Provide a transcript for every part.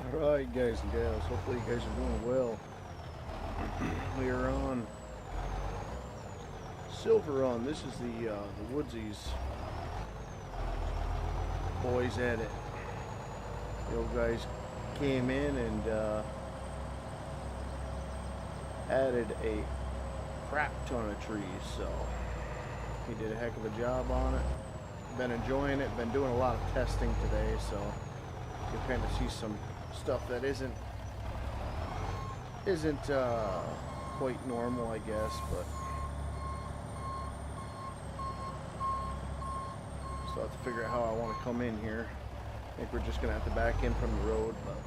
Alright guys and gals, hopefully you guys are doing well. We are on SilverRun. This is the Woodsies boys at it. The old guys came in and added a crap ton of trees, so he did a heck of a job on it. Been enjoying it, been doing a lot of testing today, so you'll kind of see some stuff that isn't quite normal, I guess, but still have to figure out how I want to come in here. I think we're just gonna have to back in from the road, but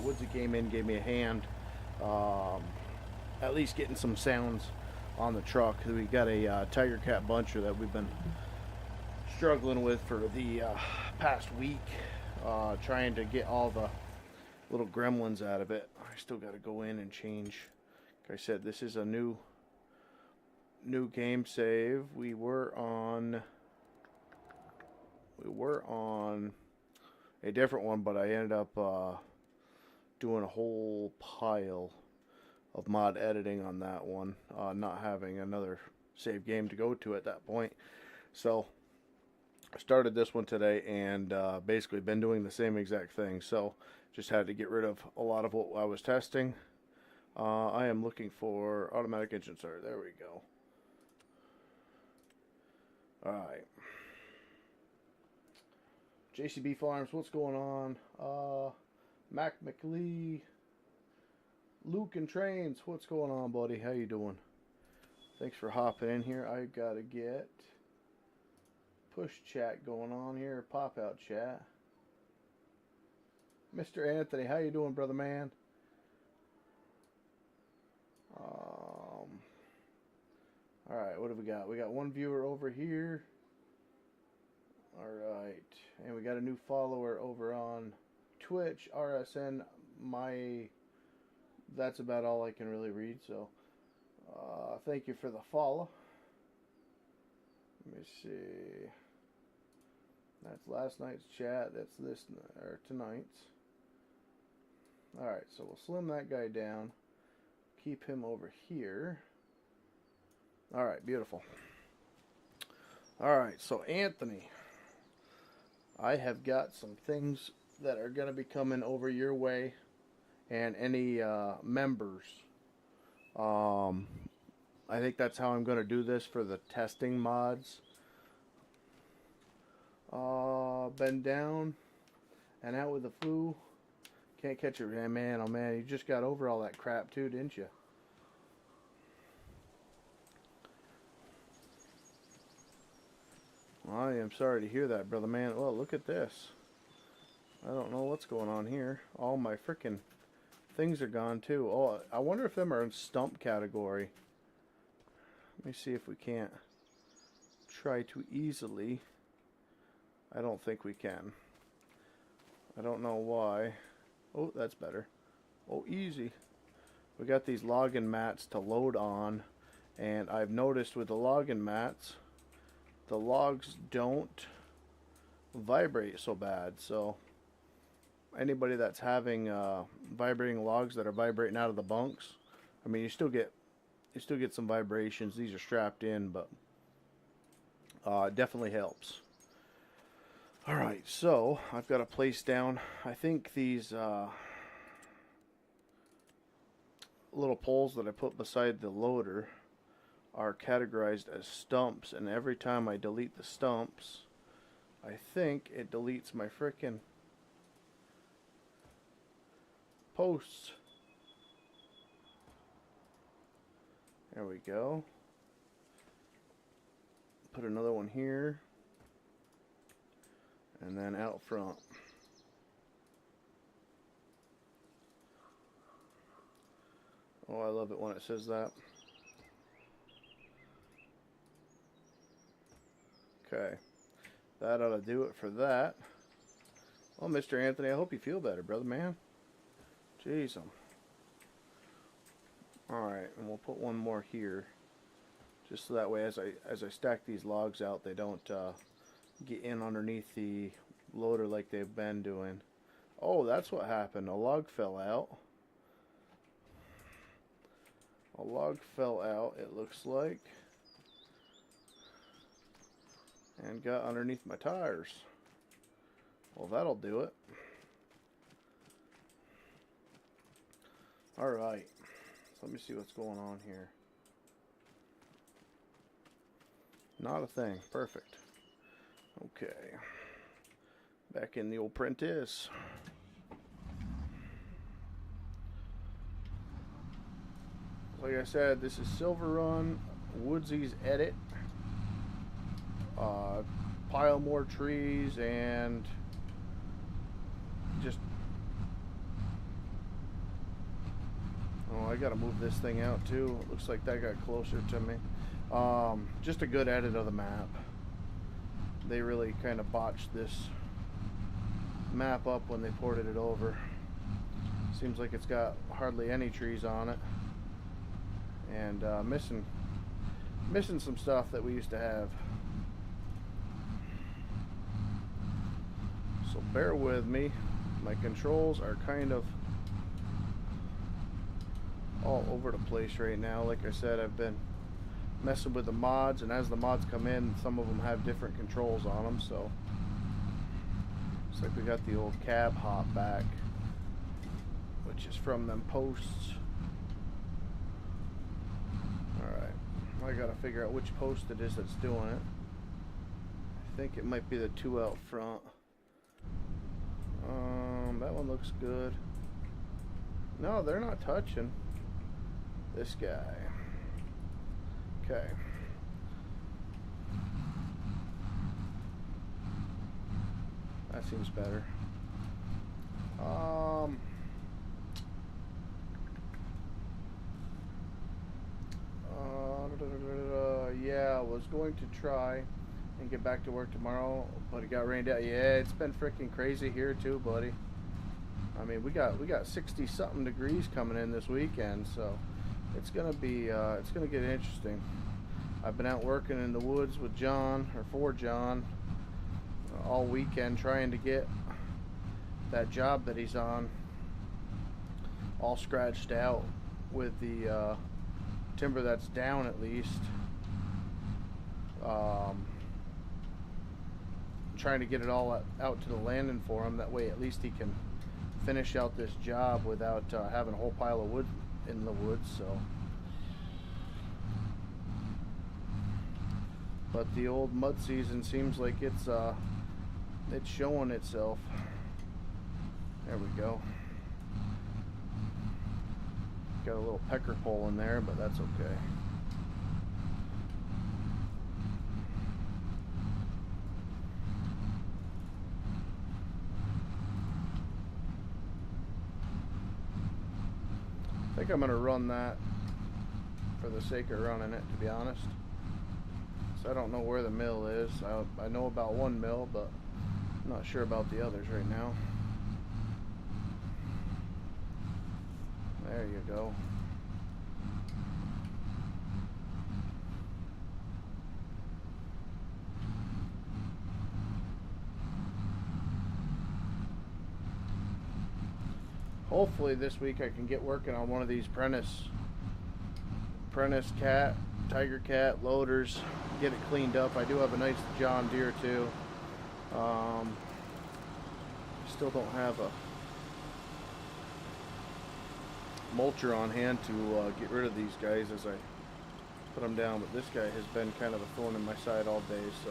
Woodsy came in, gave me a hand, at least getting some sounds on the truck. We got a Tiger Cat buncher that we've been struggling with for the past week, trying to get all the little gremlins out of it. I still got to go in and change. Like I said, this is a new game save. We were on a different one, but I ended up doing a whole pile of mod editing on that one, not having another save game to go to at that point. So I started this one today and basically been doing the same exact thing. So just had to get rid of a lot of what I was testing. I am looking for automatic engine start. There we go. Alright. JCB Farms, what's going on? Mac McLee, Luke and Trains, what's going on, buddy? How you doing? Thanks for hopping in here. I gotta get push chat going on here, pop out chat. Mr. Anthony, how you doing, brother man? Alright, what have we got? We got one viewer over here. Alright, and we got a new follower over on Twitch, RSN. That's about all I can really read, so thank you for the follow. Let me see. That's last night's chat. That's this or tonight's. Alright, so we'll slim that guy down. Keep him over here. Alright, beautiful. Alright, so Anthony, I have got some things that are going to be coming over your way, and any members. I think that's how I'm going to do this for the testing mods. Been down and out with the flu. Can't catch it, man. Oh man, you just got over all that crap too, didn't you? I am sorry to hear that, brother man. Oh, look at this. I don't know what's going on here. All my freaking things are gone too. Oh, I wonder if them are in stump category. Let me see if we can't try to easily. I don't think we can. I don't know why. Oh, that's better. Oh, easy. We got these login mats to load on, and I've noticed with the login mats, the logs don't vibrate so bad. So anybody that's having vibrating logs that are vibrating out of the bunks, I mean, you still get some vibrations. These are strapped in, but it definitely helps. All right, so I've got to place down. I think these little poles that I put beside the loader are categorized as stumps, and every time I delete the stumps, I think it deletes my frickin' posts. There we go. Put another one here, and then out front. Oh, I love it when it says that. Okay, that ought to do it for that. Well, Mr. Anthony, I hope you feel better, brother man. Jeez. Alright, and we'll put one more here, just so that way as I stack these logs out, they don't get in underneath the loader like they've been doing. Oh, that's what happened. A log fell out. A log fell out, it looks like. And got underneath my tires. Well, that'll do it. Alright. So let me see what's going on here. Not a thing. Perfect. Okay. Back in the old Prentice. Like I said, this is SilverRun, Woodsy's Edit. Pile more trees and just... Oh, I gotta move this thing out too. It looks like that got closer to me. Just a good edit of the map. They really kind of botched this map up when they ported it over. Seems like it's got hardly any trees on it. And missing some stuff that we used to have. So bear with me. My controls are kind of all over the place right now. Like I said, I've been messing with the mods, and as the mods come in, some of them have different controls on them. So looks like we got the old cab hop back, which is from them posts. Alright, I gotta figure out which post it is that's doing it. I think it might be the two out front. That one looks good. No, they're not touching this guy. Okay. That seems better. Yeah, I was going to try and get back to work tomorrow, but it got rained out. Yeah, it's been freaking crazy here too, buddy. I mean, we got 60 something degrees coming in this weekend, so it's gonna be it's gonna get interesting. I've been out working in the woods with John, or for John, all weekend trying to get that job that he's on all scratched out with the timber that's down at least. Trying to get it all out to the landing for him. That way at least he can finish out this job without having a whole pile of wood in the woods. So, but the old mud season seems like it's showing itself. There we go. Got a little pecker pole in there, but that's okay. I think I'm going to run that for the sake of running it, to be honest. So I don't know where the mill is. I know about one mill, but I'm not sure about the others right now. There you go. Hopefully this week I can get working on one of these Prentice cat, Tiger Cat loaders, get it cleaned up. I do have a nice John Deere too. Still don't have a mulcher on hand to get rid of these guys as I put them down, but this guy has been kind of a thorn in my side all day, so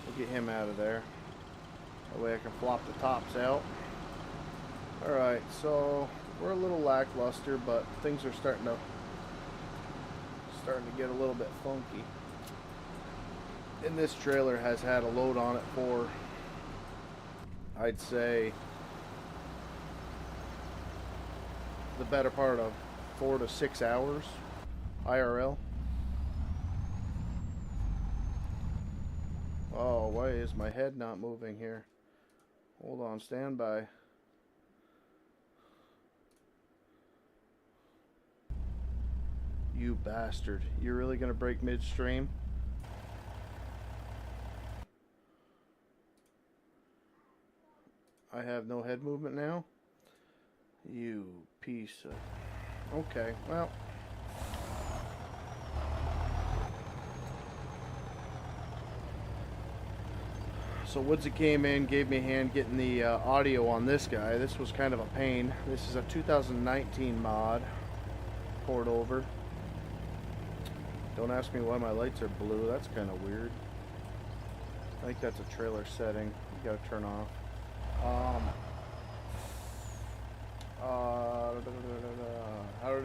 we'll get him out of there. That way I can flop the tops out. Alright, so we're a little lackluster, but things are starting to get a little bit funky. And this trailer has had a load on it for, I'd say, the better part of 4 to 6 hours IRL. Oh, why is my head not moving here? Hold on, stand by. You bastard. You're really gonna break midstream? I have no head movement now. You piece of... Okay, well... So Woodsy came in, gave me a hand getting the audio on this guy. This was kind of a pain. This is a 2019 mod. Poured over. Don't ask me why my lights are blue. That's kind of weird. I think that's a trailer setting. You gotta turn off. How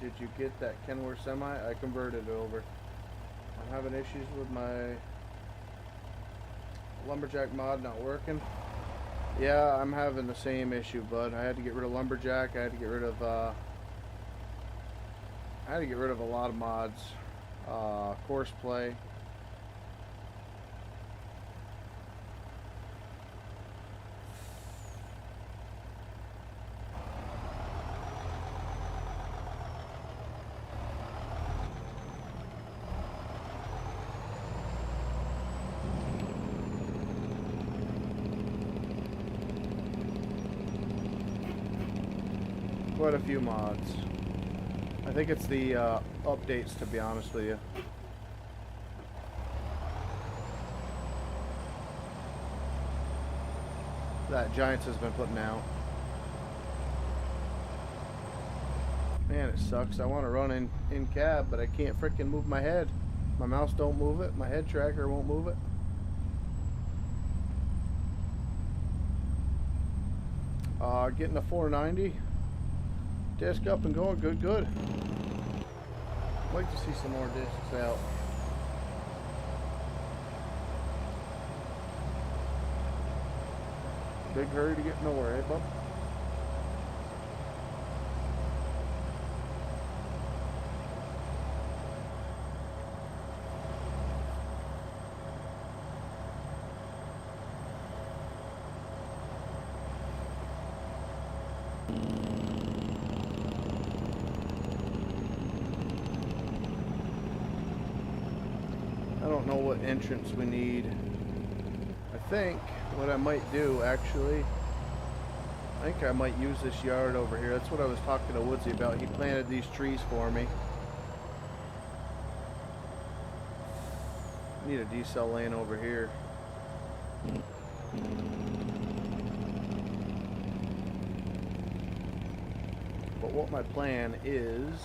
did you get that Kenworth semi? I converted it over. I'm having issues with my lumberjack mod not working. Yeah, I'm having the same issue, bud. I had to get rid of lumberjack. I had to get rid of a lot of mods. Course play. Quite a few mods. I think it's the updates, to be honest with you. That Giants has been putting out. Man, it sucks. I want to run in cab, but I can't freaking move my head. My mouse don't move it. My head tracker won't move it. Getting a 490. Disc up and going. Good, good. I'd like to see some more discs out. Big hurry to get nowhere, eh, bub? I don't know what entrance we need. I think what I might do, actually, I think I might use this yard over here. That's what I was talking to Woodsy about. He planted these trees for me. Need a decel lane over here. But what my plan is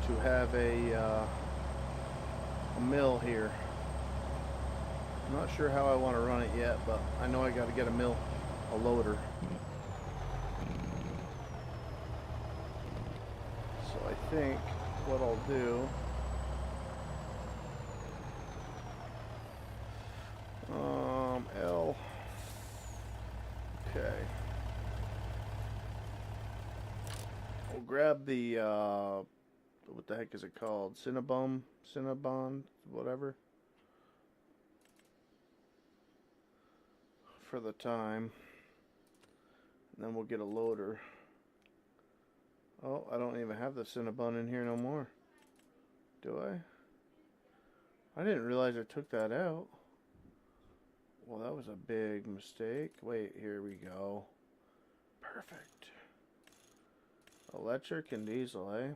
to have a mill here. I'm not sure how I want to run it yet, but I know I got to get a mill, a loader. So I think what I'll do, L, okay. We'll grab the, what the heck is it called? Cinnabon, whatever. For the time. And then we'll get a loader. Oh, I don't even have the Cinnabon in here no more. Do I? I didn't realize I took that out. Well, that was a big mistake. Wait, here we go. Perfect. Electric and diesel, eh?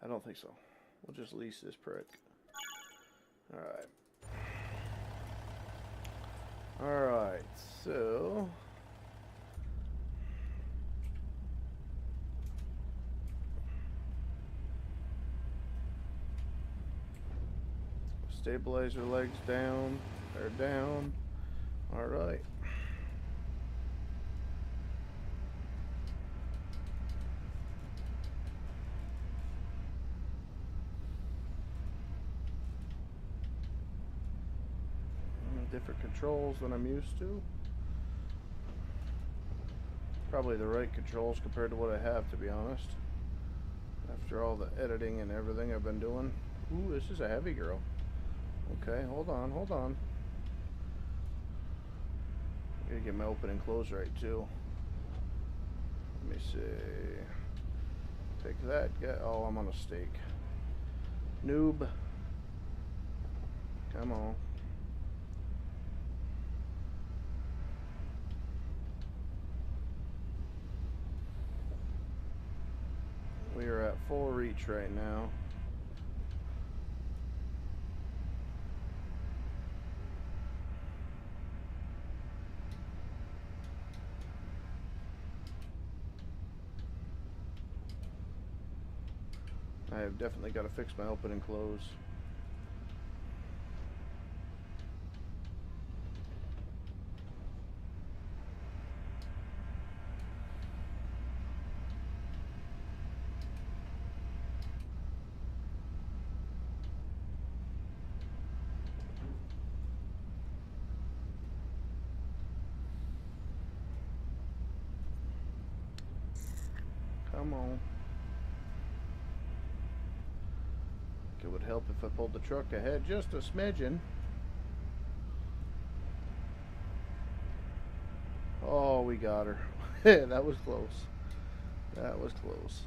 I don't think so. We'll just lease this prick. Alright. Alright, so... stabilizer legs down. They're down. Alright. Different controls than I'm used to. Probably the right controls compared to what I have, to be honest. After all the editing and everything I've been doing. Ooh, this is a heavy girl. Okay, hold on, hold on. Gotta get my open and close right too. Let me see. Take that. Oh, I'm on a stake. Noob. Come on. reach right now. I have definitely got to fix my open and close. Come on. It would help if I pulled the truck ahead just a smidgen. Oh, we got her. That was close. That was close.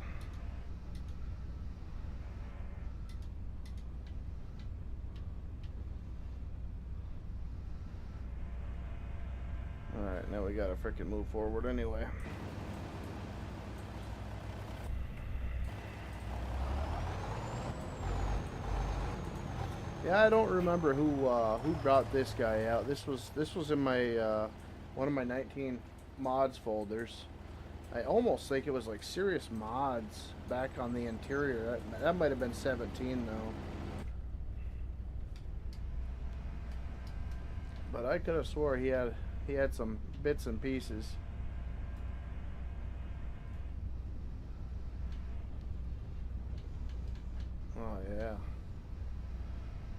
Alright, now we gotta frickin' move forward anyway. Yeah, I don't remember who brought this guy out. This was in my one of my 19 mods folders. I almost think it was like Serious Mods back on the interior. That might have been 17 though. But I could have swore he had some bits and pieces. Oh yeah.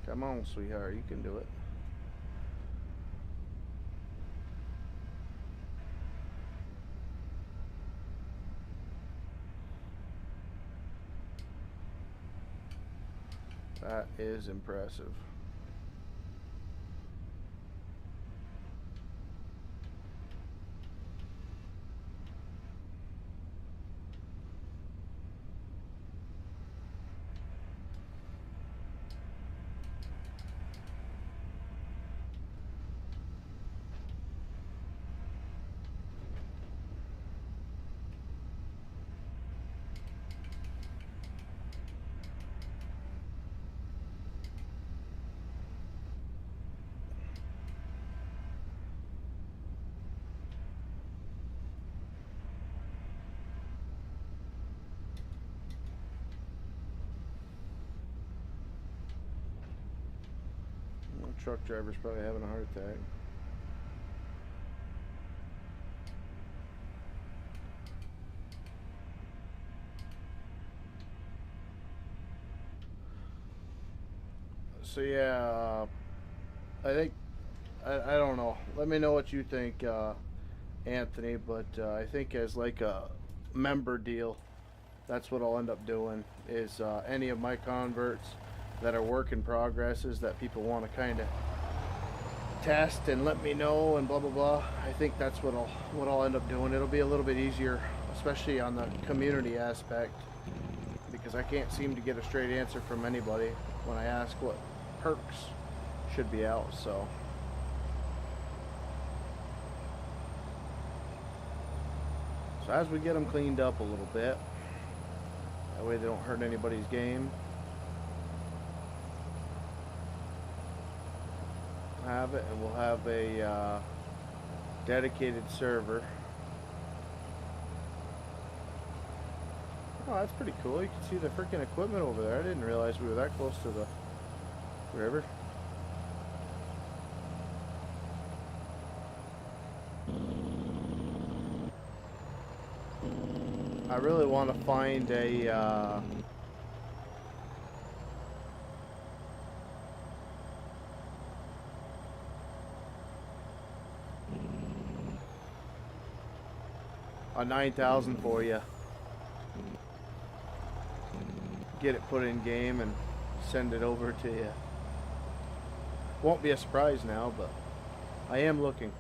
Come on, sweetheart, you can do it. That is impressive. Truck driver's probably having a heart attack. So yeah, I think I don't know. Let me know what you think, Anthony. But I think as like a member deal, that's what I'll end up doing. Is any of my converts that are work in progresses that people want to kind of test and let me know and blah blah blah. I think that's what I'll end up doing. It'll be a little bit easier, especially on the community aspect, because I can't seem to get a straight answer from anybody when I ask what perks should be out. So as we get them cleaned up a little bit, that way they don't hurt anybody's game. Have it, and we'll have a dedicated server. Oh, that's pretty cool. You can see the freaking equipment over there. I didn't realize we were that close to the river. I really want to find a a 9,000 for you. Get it put in game and send it over to you. Won't be a surprise now, but I am looking.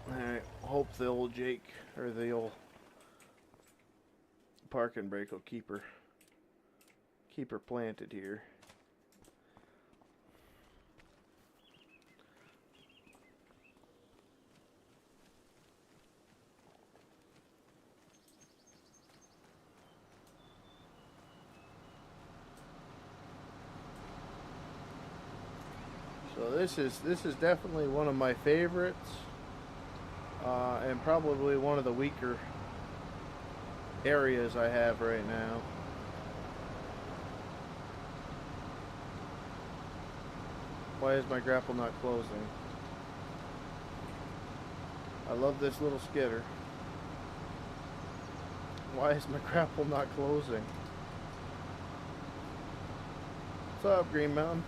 Alright, hope the old Jake, or the old parking brake will keep her planted here. this is definitely one of my favorites, and probably one of the weaker areas I have right now. Why is my grapple not closing? I love this little skidder. Why is my grapple not closing? What's up, Green Mountain?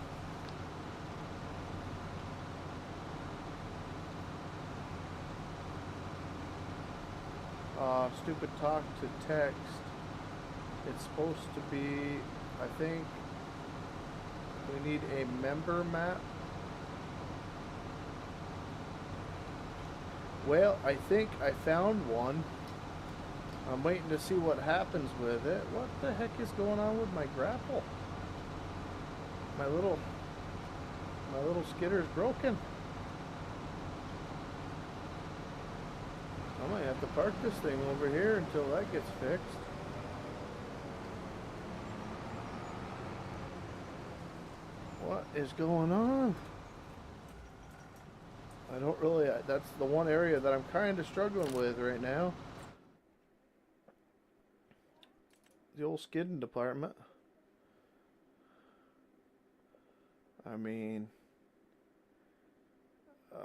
Stupid talk to text. It's supposed to be, I think, we need a member map. Well, I think I found one. I'm waiting to see what happens with it. What the heck is going on with my grapple? My little skidder's broken. I might have to park this thing over here until that gets fixed. What is going on? I don't really, that's the one area that I'm kind of struggling with right now. The old skidding department. I mean, I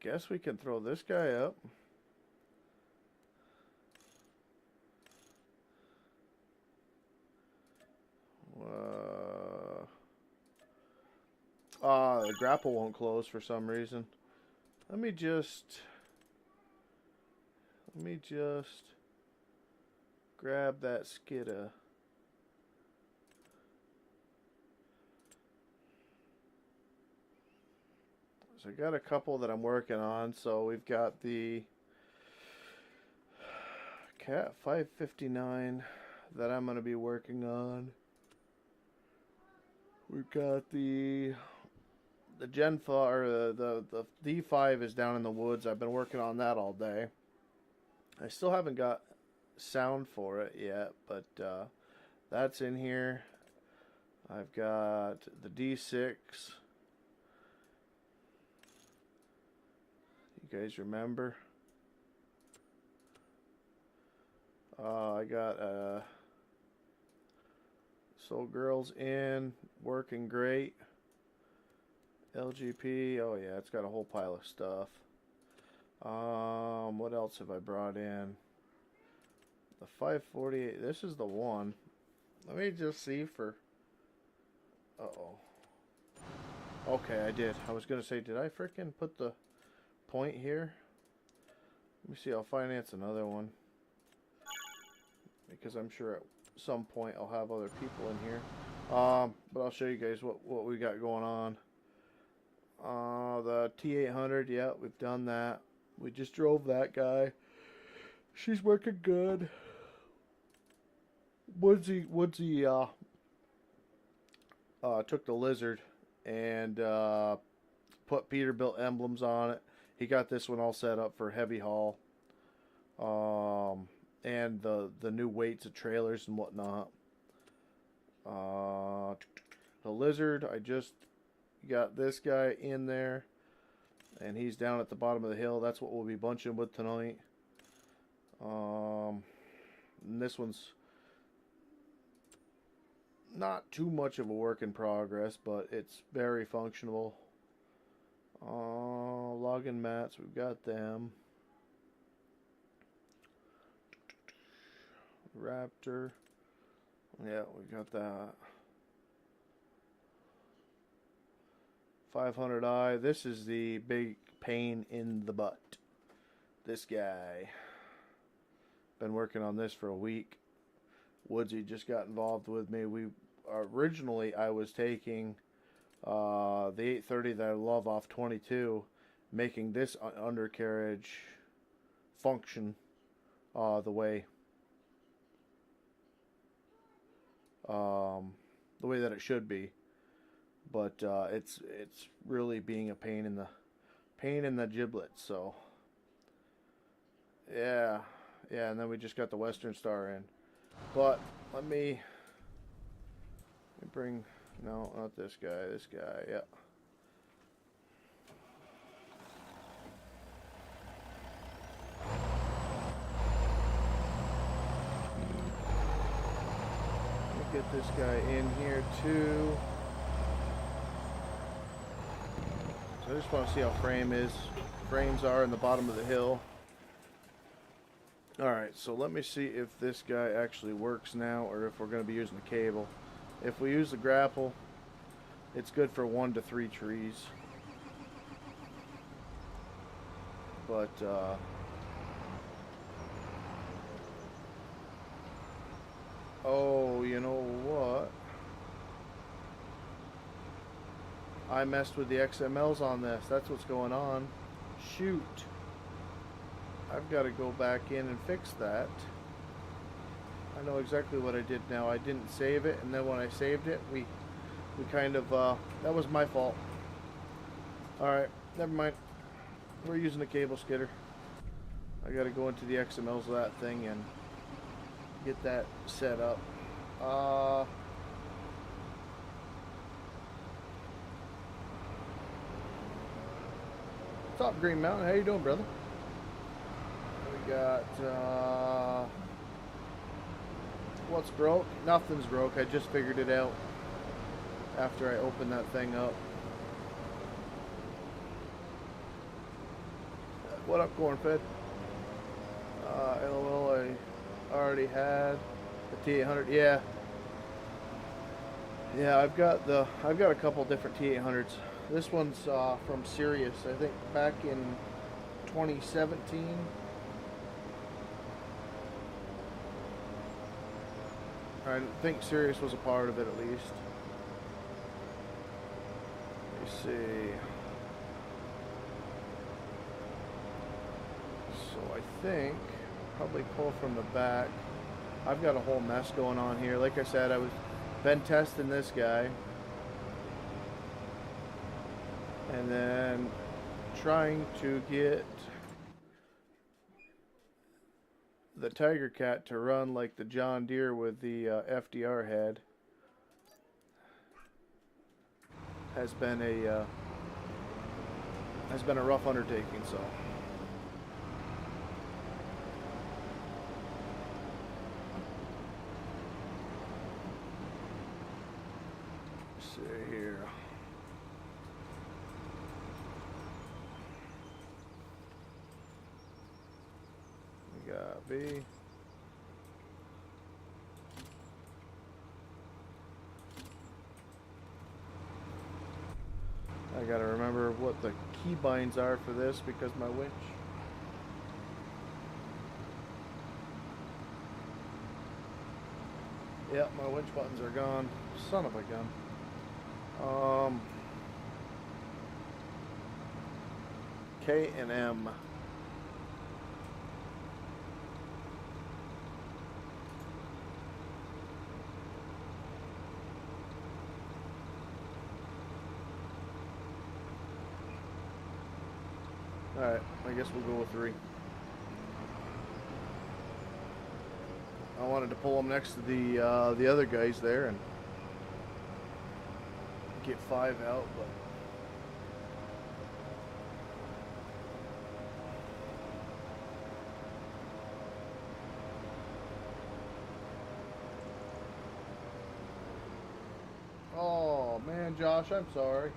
guess we can throw this guy up. The grapple won't close for some reason. Let me just grab that skidda. So I got a couple that I'm working on. So we've got the Cat 559 that I'm going to be working on. We've got the Gen 5, or the D5 is down in the woods. I've been working on that all day. I still haven't got sound for it yet, but that's in here. I've got the D6. You guys remember? I got Soul Girls in, working great. LGP, oh yeah, it's got a whole pile of stuff. What else have I brought in? The 548, this is the one. Let me just see for... Uh-oh. Okay, I did. I was going to say, did I frickin' put the point here? Let me see, I'll finance another one. Because I'm sure at some point I'll have other people in here. But I'll show you guys what we got going on. The T800, yeah, we've done that. We just drove that guy. She's working good. Woodsy took the Lizard and put Peterbilt emblems on it. He got this one all set up for heavy haul. And the new weights of trailers and whatnot. The Lizard, I just got this guy in there, and he's down at the bottom of the hill. That's what we'll be bunching with tonight. And this one's not too much of a work in progress, but it's very functional. Logging mats, we've got them. Raptor, yeah, we got that. 500i. This is the big pain in the butt. This guy. Been working on this for a week. Woodsy just got involved with me. Originally I was taking the 830 that I love off 22, making this undercarriage function the way that it should be. But it's really being a pain in the giblets. So yeah, and then we just got the Western Star in. But let me No, not this guy. This guy, yeah. Get this guy in here too. So I just want to see how frames are in the bottom of the hill. Alright, so let me see if this guy actually works now or if we're going to be using the cable. If we use the grapple, it's good for 1 to 3 trees. But oh, you know what? I messed with the XMLs on this. That's what's going on. Shoot. I've got to go back in and fix that. I know exactly what I did now. I didn't save it, and then when I saved it, we kind of, that was my fault. Alright, never mind. We're using a cable skidder. I got to go into the XMLs of that thing and get that set up. What's up, Green Mountain? How you doing, brother? We got what's broke? Nothing's broke. I just figured it out after I opened that thing up. What up, Cornfed? LOL, I already had the T800. Yeah, I've got a couple different T800s. This one's from Sirius. I think back in 2017. I think Sirius was a part of it at least. Let me see. So I think probably pull from the back. I've got a whole mess going on here. Like I said, been testing this guy, and then trying to get the Tiger Cat to run like the John Deere with the FDR head has been a rough undertaking. So let's see here. We got B. I gotta remember what the key binds are for this because my winch. Yep, my winch buttons are gone. Son of a gun. K and M. Alright, I guess we'll go with 3. I wanted to pull them next to the other guys there and get 5 out, but oh man, Josh, I'm sorry.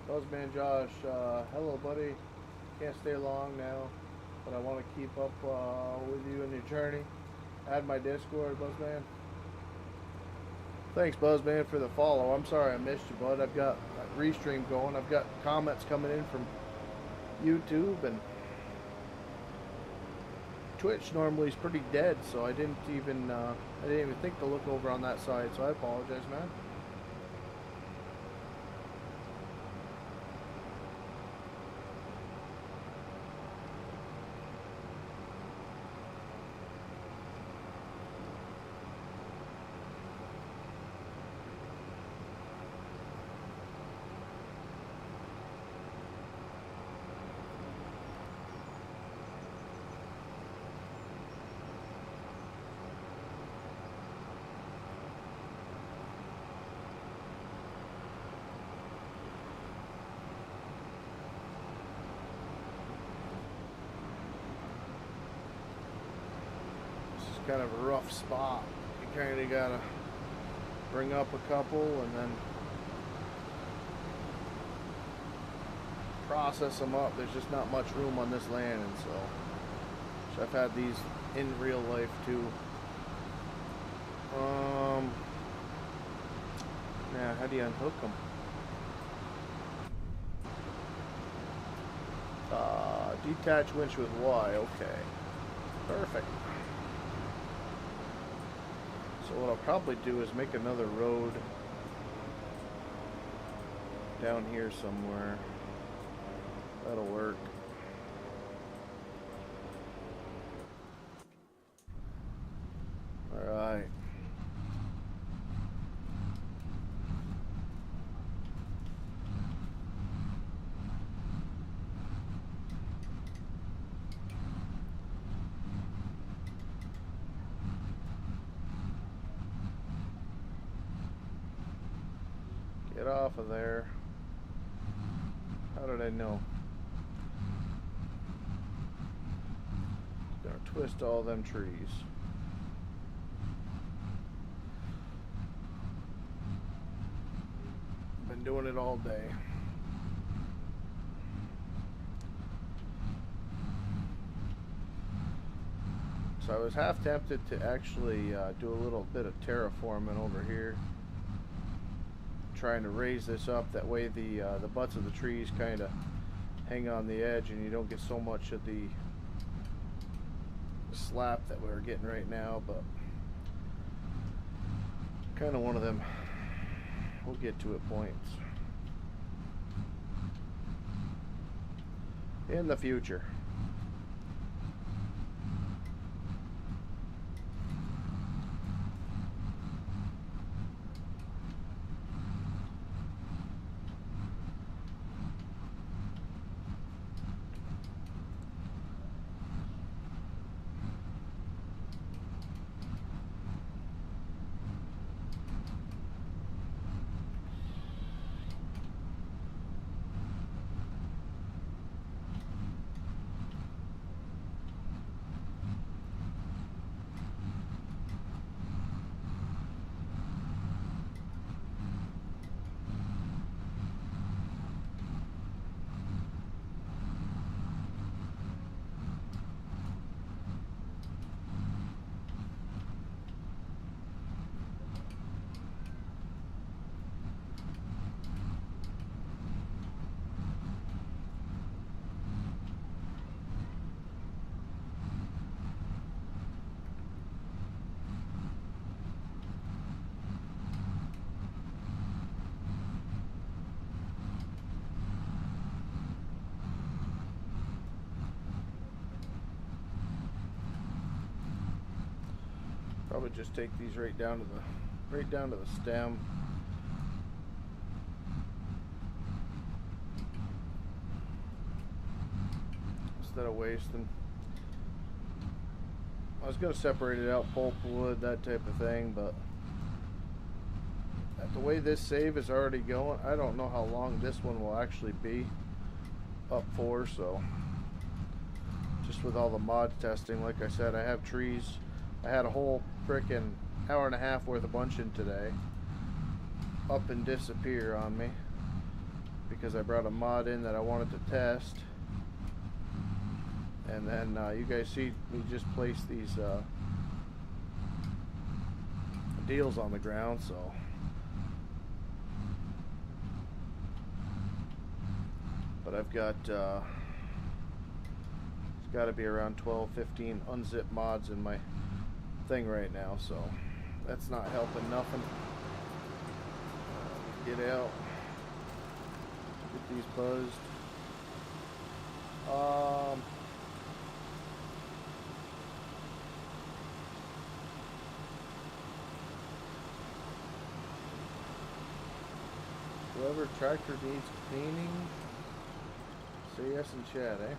Buzzman Josh, hello buddy. Can't stay long now, but I want to keep up with you in your journey. Add my Discord, Buzzman. Thanks, Buzzman, for the follow. I'm sorry I missed you, bud. I've got a restream going. I've got comments coming in from YouTube, and Twitch normally is pretty dead, so I didn't even think to look over on that side. So I apologize, man. kind of a rough spot. You kind of gotta bring up a couple and then process them up. There's just not much room on this land, and so I've had these in real life too. Yeah, how do you unhook them? Detach winch with Y. Okay, perfect. So what I'll probably do is make another road down here somewhere. That'll work. All right. Get off of there. How did I know? Gonna twist all them trees. Been doing it all day. So I was half tempted to actually do a little bit of terraforming over here, trying to raise this up. That way the butts of the trees kind of hang on the edge, and you don't get so much of the slap that we're getting right now. But kind of one of them. We'll get to it points in the future. Probably just take these right down to the stem. Instead of wasting. I was going to separate it out, pulp wood, that type of thing, but the way this save is already going, I don't know how long this one will actually be up for. So just with all the mod testing, like I said, I have trees. I had a whole frickin' hour and a half worth of bunching today up and disappear on me because I brought a mod in that I wanted to test. And then you guys see me just place these deals on the ground, so but I've got it's got to be around 12-15 unzip mods in my thing right now, so that's not helping nothing. Get out, get these buzzed. Whoever tractor needs cleaning, say yes in chat, eh?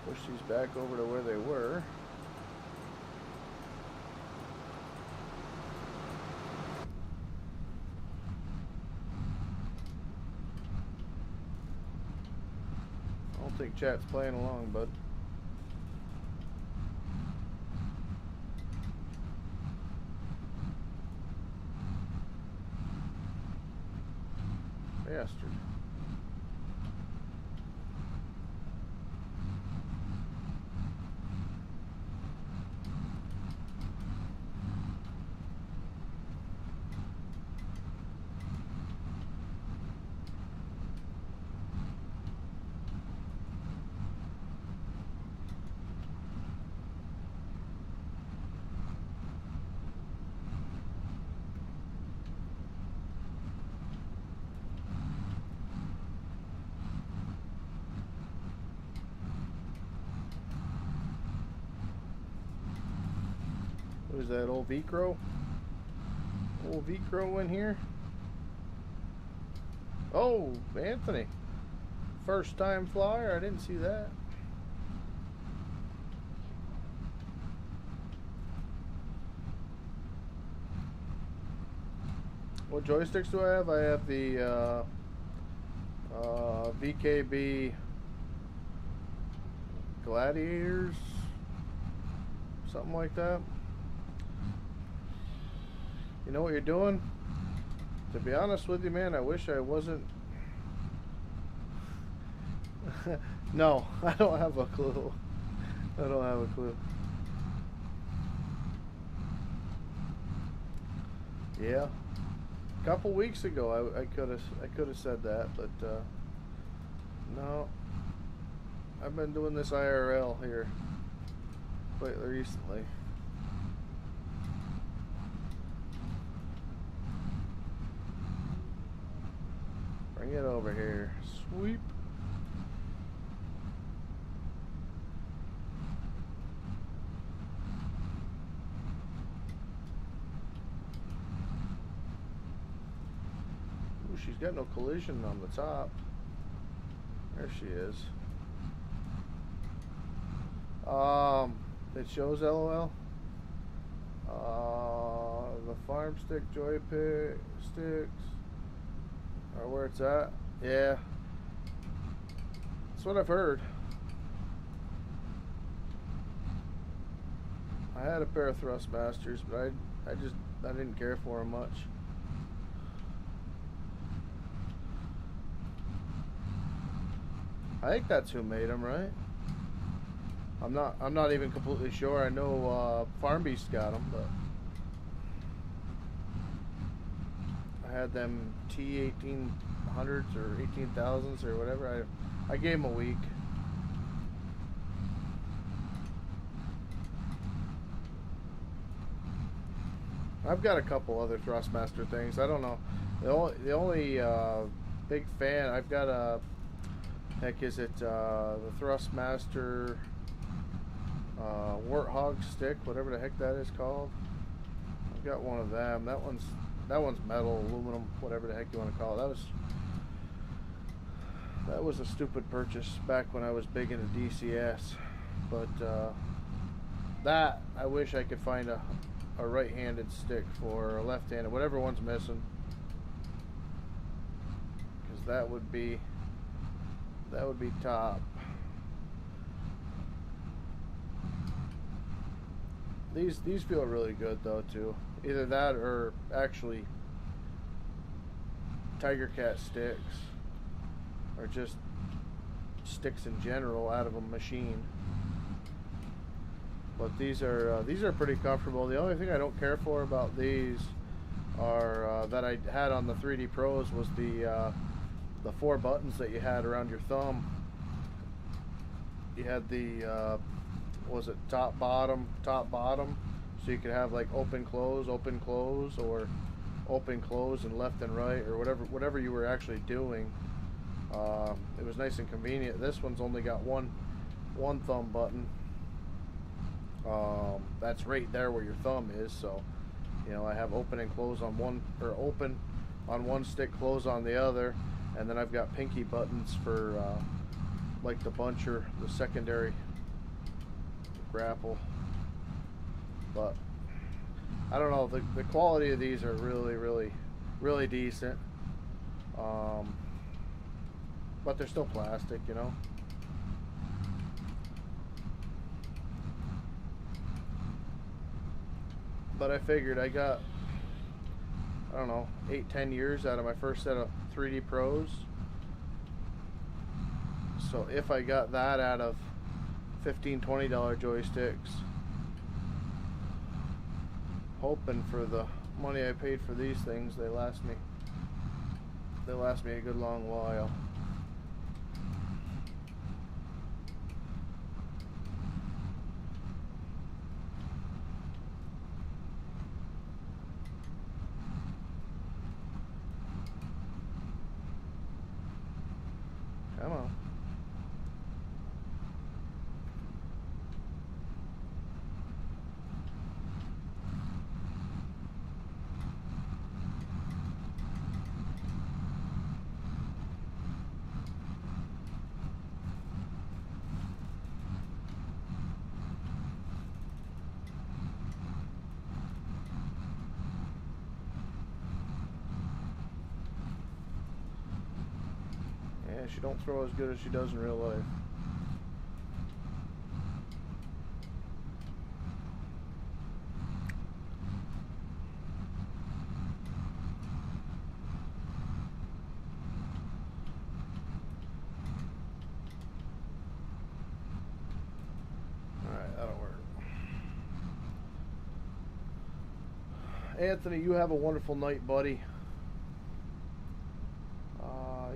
Push these back over to where they were. don't think chat's playing along, bud. Bastard. Who's that, old Vicro? Old Vicro in here? Oh, Anthony. First time flyer? I didn't see that. What joysticks do I have? I have the VKB Gladiators, something like that. You know what you're doing? To be honest with you, man, I wish I wasn't. No, I don't have a clue. I don't have a clue. Yeah, a couple weeks ago I could have said that, but no. I've been doing this IRL here quite recently. Bring it over here. Sweep. Ooh, she's got no collision on the top. There she is. It shows LOL. The farm stick joy pick sticks. Or where it's at. Yeah. That's what I've heard. I had a pair of Thrustmasters, but I didn't care for them much. I think that's who made them, right? I'm not even completely sure. I know Farm Beast got them, but I had them T1800s or 18,000s or whatever. I gave them a week. I've got a couple other Thrustmaster things. I don't know. The only big fan I've got a heck is it the Thrustmaster Warthog stick, whatever the heck that is called. I've got one of them. That one's metal, aluminum, whatever the heck you want to call it. That was a stupid purchase back when I was big into DCS. But that I wish I could find a right-handed stick for, a left-handed, whatever one's missing, because that would be top. These feel really good though too. Either that or actually Tiger Cat sticks, or just sticks in general out of a machine. But these are pretty comfortable. The only thing I don't care for about these are that I had on the 3D Pros was the 4 buttons that you had around your thumb. You had the was it top bottom, so you could have like open close, or open close and left and right, or whatever you were actually doing. It was nice and convenient. This one's only got one thumb button. That's right there where your thumb is, so you know I have open and close on one, or open on one stick, close on the other, and then I've got pinky buttons for like the buncher, the secondary grapple. But I don't know, the quality of these are really decent, but they're still plastic, you know. But I figured I got, I don't know, 8-10 years out of my first set of 3D Pros. So if I got that out of $15-20 joysticks, hoping for the money I paid for these things, they last me a good long while. Come on. Yeah, she don't throw as good as she does in real life. Alright, that'll work. Anthony, you have a wonderful night, buddy.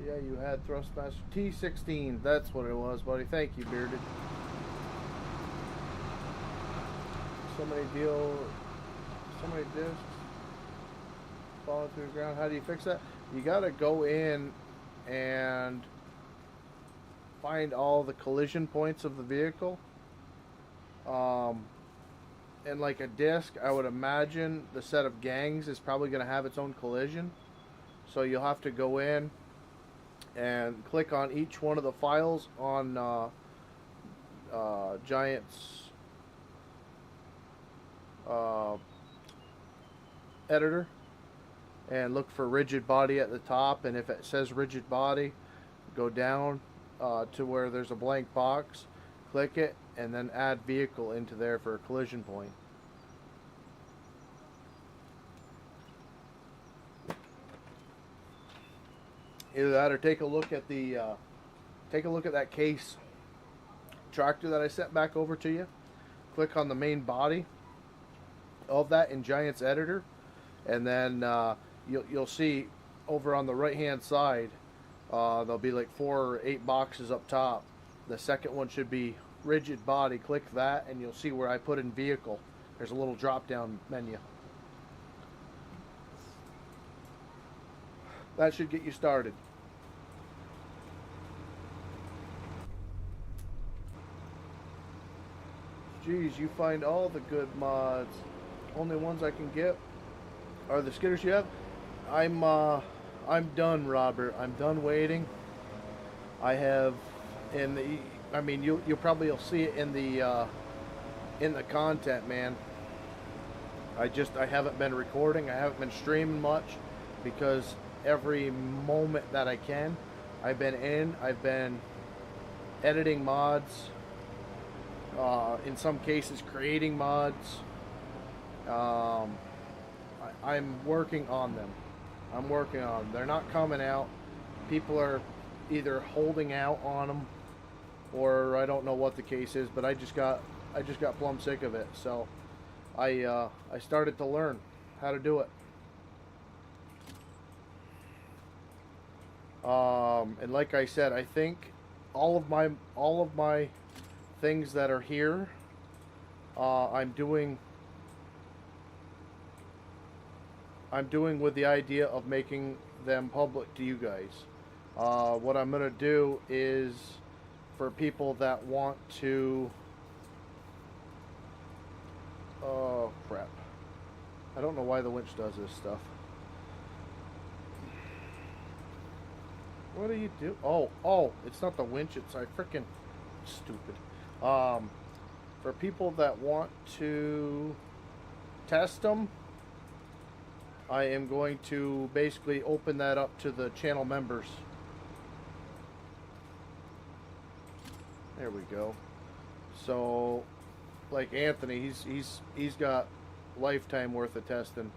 Yeah, you had Thrustmaster T16. That's what it was, buddy. Thank you, Bearded. So many discs falling to the ground. How do you fix that? You gotta go in and find all the collision points of the vehicle. And like a disc, I would imagine the set of gangs is probably going to have its own collision. So you'll have to go in and click on each one of the files on Giant's editor and look for rigid body at the top, and if it says rigid body, go down to where there's a blank box, click it, and then add vehicle into there for a collision point. Either that or take a look at that case tractor that I sent back over to you. Click on the main body of that in Giant's editor, and then you'll see over on the right hand side there'll be like 4 or 8 boxes up top. The second one should be rigid body. Click that and you'll see where I put in vehicle. There's a little drop down menu. That should get you started. Geez, you find all the good mods. Only ones I can get are the skidders you have. I'm done, Robert. I'm done waiting. I have I mean, you'll probably see it in the content, man. I haven't been recording. I haven't been streaming much because every moment that I can, I've been editing mods. In some cases, creating mods. I'm working on them. They're not coming out. People are either holding out on them, or I don't know what the case is. But I just got plumb sick of it. So I started to learn how to do it. And like I said, I think all of my things that are here, I'm doing with the idea of making them public to you guys. What I'm gonna do is for people that want to, oh crap, I don't know why the winch does this stuff. What do you do? Oh, it's not the winch, it's I freaking stupid. For people that want to test them, I am going to basically open that up to the channel members. There we go. So, like Anthony, he's got lifetime worth of testing.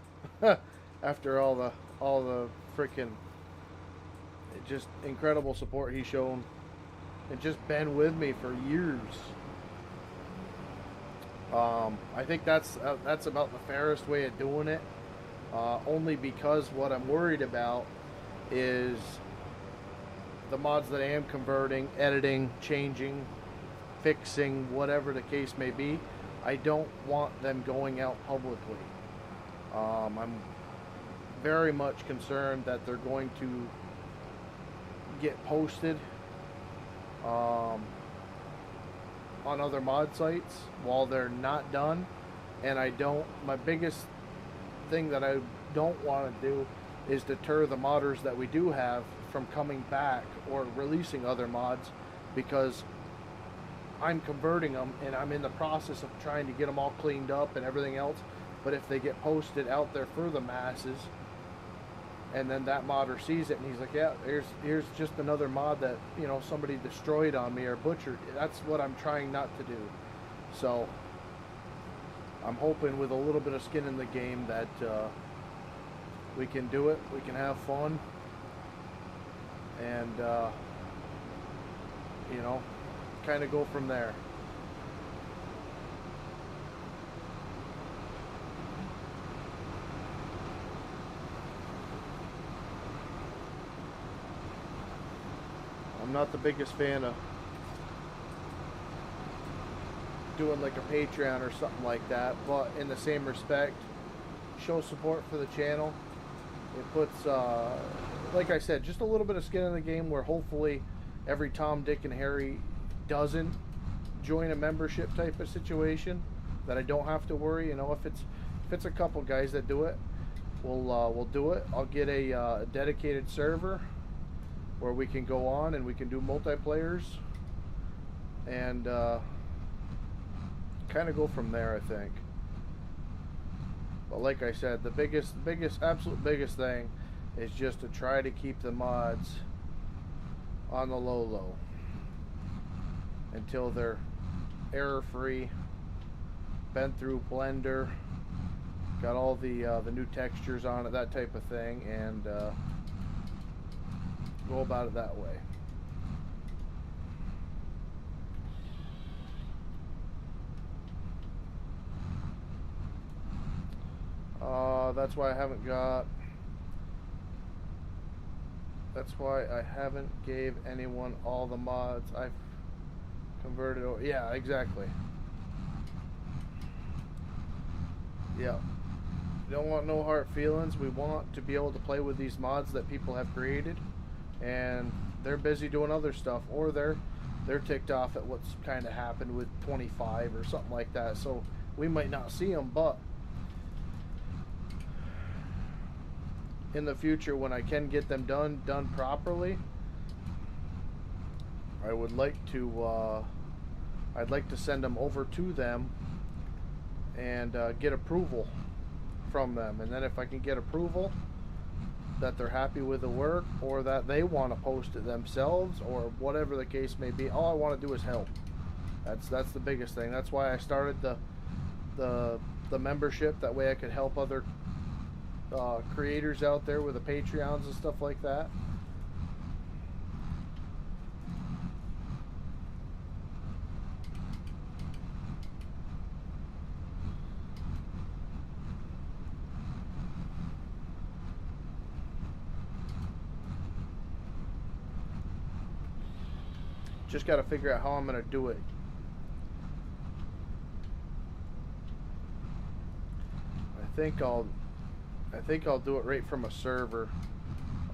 After all the freaking just incredible support he's shown and just been with me for years. I think that's about the fairest way of doing it. Only because what I'm worried about is the mods that I am converting, editing, changing, fixing, whatever the case may be. I don't want them going out publicly. I'm very much concerned that they're going to get posted on other mod sites while they're not done. And my biggest thing that I don't want to do is deter the modders that we do have from coming back or releasing other mods, because I'm converting them and I'm in the process of trying to get them all cleaned up and everything else. But if they get posted out there for the masses, and then that modder sees it and he's like, yeah, here's just another mod that, you know, somebody destroyed on me or butchered. That's what I'm trying not to do. So I'm hoping with a little bit of skin in the game that we can do it. We can have fun, and you know, kind of go from there. I'm not the biggest fan of doing like a Patreon or something like that, but in the same respect, show support for the channel. It puts, like I said, just a little bit of skin in the game, where hopefully every Tom, Dick, and Harry doesn't join a membership type of situation, that I don't have to worry. You know, if it's a couple guys that do it, we'll do it. I'll get a dedicated server where we can go on and we can do multiplayers, and kind of go from there, I think. But like I said, the absolute biggest thing is just to try to keep the mods on the low until they're error-free, been through Blender, got all the new textures on it, that type of thing, and go about it that way. That's why I haven't gave anyone all the mods I've converted over. Yeah, exactly. Yeah. We don't want no hard feelings. We want to be able to play with these mods that people have created, and they're busy doing other stuff, or they're ticked off at what's kind of happened with 25 or something like that. So we might not see them, but in the future, when I can get them done properly, I would like to I'd like to send them over to them and get approval from them. And then if I can get approval that they're happy with the work, or that they want to post it themselves, or whatever the case may be, all I want to do is help. That's the biggest thing. That's why I started the membership. That way I could help other creators out there with the Patreons and stuff like that. Just got to figure out how I'm going to do it. I think I'll do it right from a server.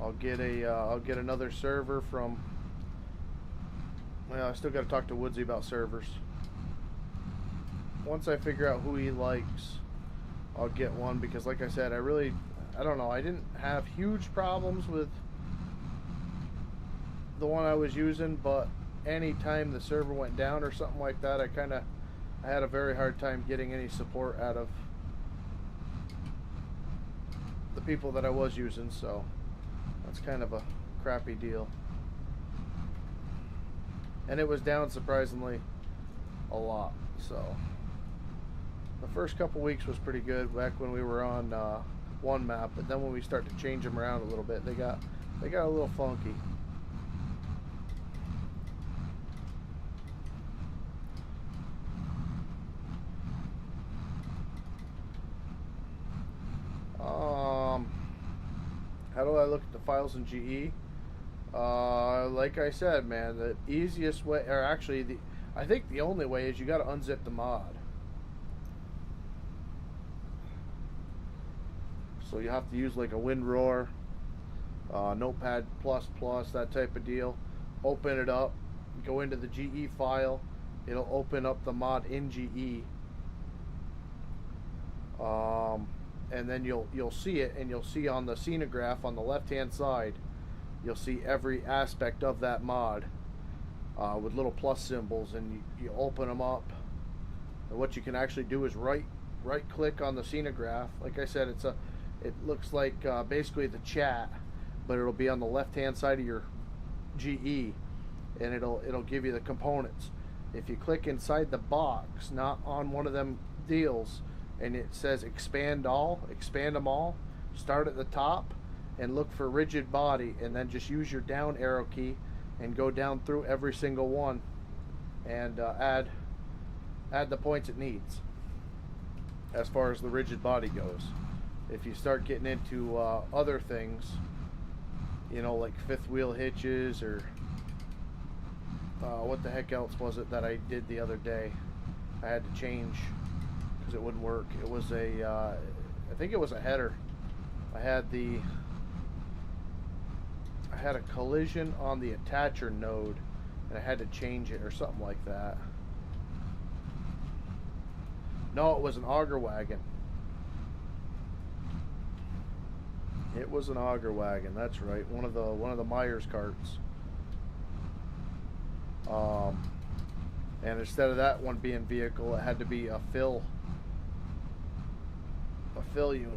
I'll get another server from. Well, I still got to talk to Woodsy about servers. Once I figure out who he likes, I'll get one, because like I said, I don't know, I didn't have huge problems with the one I was using, but anytime the server went down or something like that, I had a very hard time getting any support out of the people that I was using, so that's kind of a crappy deal. And it was down surprisingly a lot. So the first couple weeks was pretty good back when we were on one map, but then when we start to change them around a little bit, they got a little funky. How do I look at the files in GE? Like I said, man, the easiest way, or actually, I think the only way is you got to unzip the mod. So you have to use like a WinRAR, Notepad++, that type of deal. Open it up, go into the GE file. It'll open up the mod in GE. And then you'll see it, and you'll see on the scenograph on the left hand side, you'll see every aspect of that mod with little plus symbols, and you open them up, and what you can actually do is right click on the scenograph. Like I said, it looks like basically the chat, but it'll be on the left hand side of your GE, and it'll give you the components. If you click inside the box, not on one of them deals, and it says expand them all, start at the top and look for rigid body, and then just use your down arrow key and go down through every single one and add the points it needs as far as the rigid body goes. If you start getting into other things, you know, like fifth wheel hitches, or what the heck else was it that I did the other day, I had to change because it wouldn't work. It was I think it was a header. I had a collision on the attacher node, and I had to change it or something like that. No, it was an auger wagon. It was an auger wagon. That's right. One of the Myers carts. And instead of that one being vehicle, it had to be a fill unit.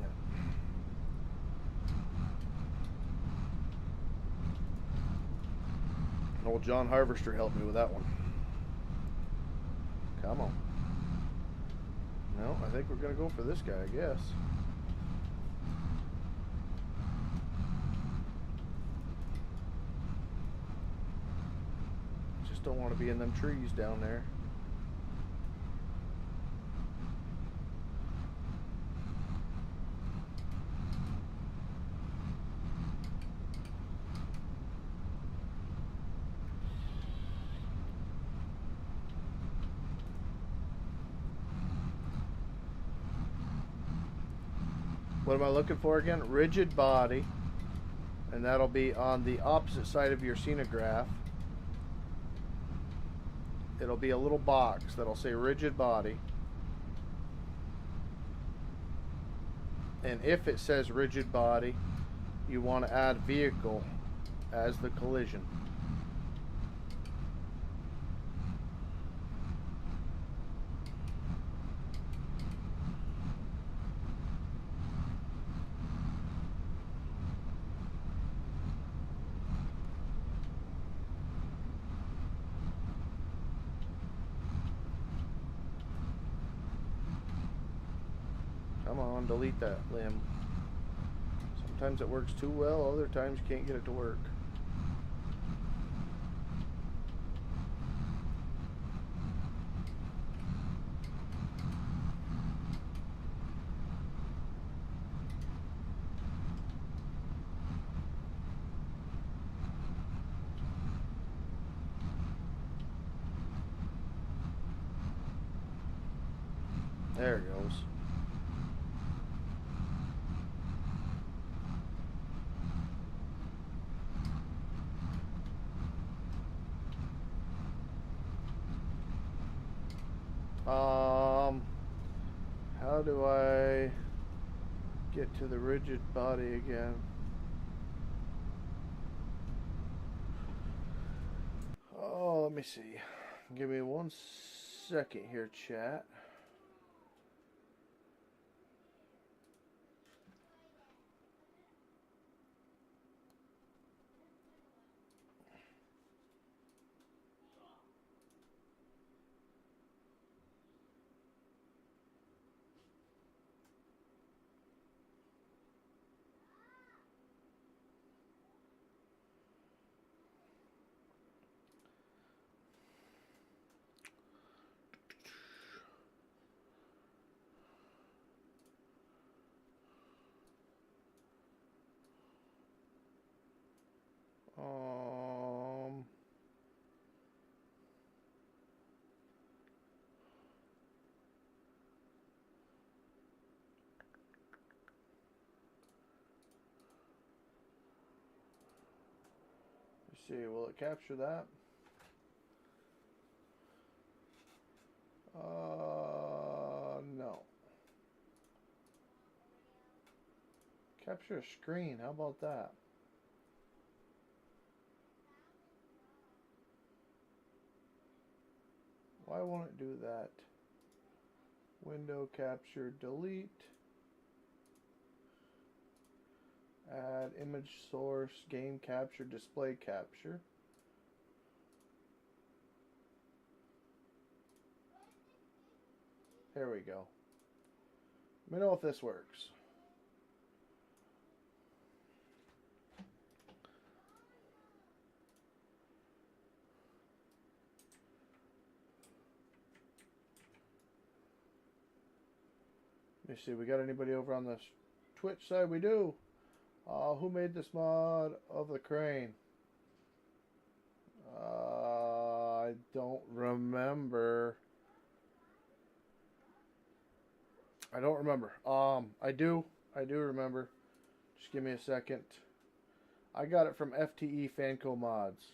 Old John Harvester helped me with that one. Come on. No, I think we're gonna go for this guy, I guess. Just don't want to be in them trees down there. What am I looking for again? Rigid body, and that'll be on the opposite side of your scenograph. It'll be a little box that'll say rigid body, and if it says rigid body, you want to add vehicle as the collision. Come on, delete that limb. Sometimes it works too well, other times you can't get it to work. There it goes. How do I get to the rigid body again? Oh, let me see. Give me 1 second here, chat. Um, let's see, will it capture that? No. Capture a screen, how about that? Why won't it do that? Window capture, delete. Add image source, game capture, display capture. There we go. Let me know if this works. Let me see, we got anybody over on the Twitch side? We do. Who made this mod of the crane? I don't remember. I don't remember. I do remember. Just give me a second. I got it from FTE Fanco Mods.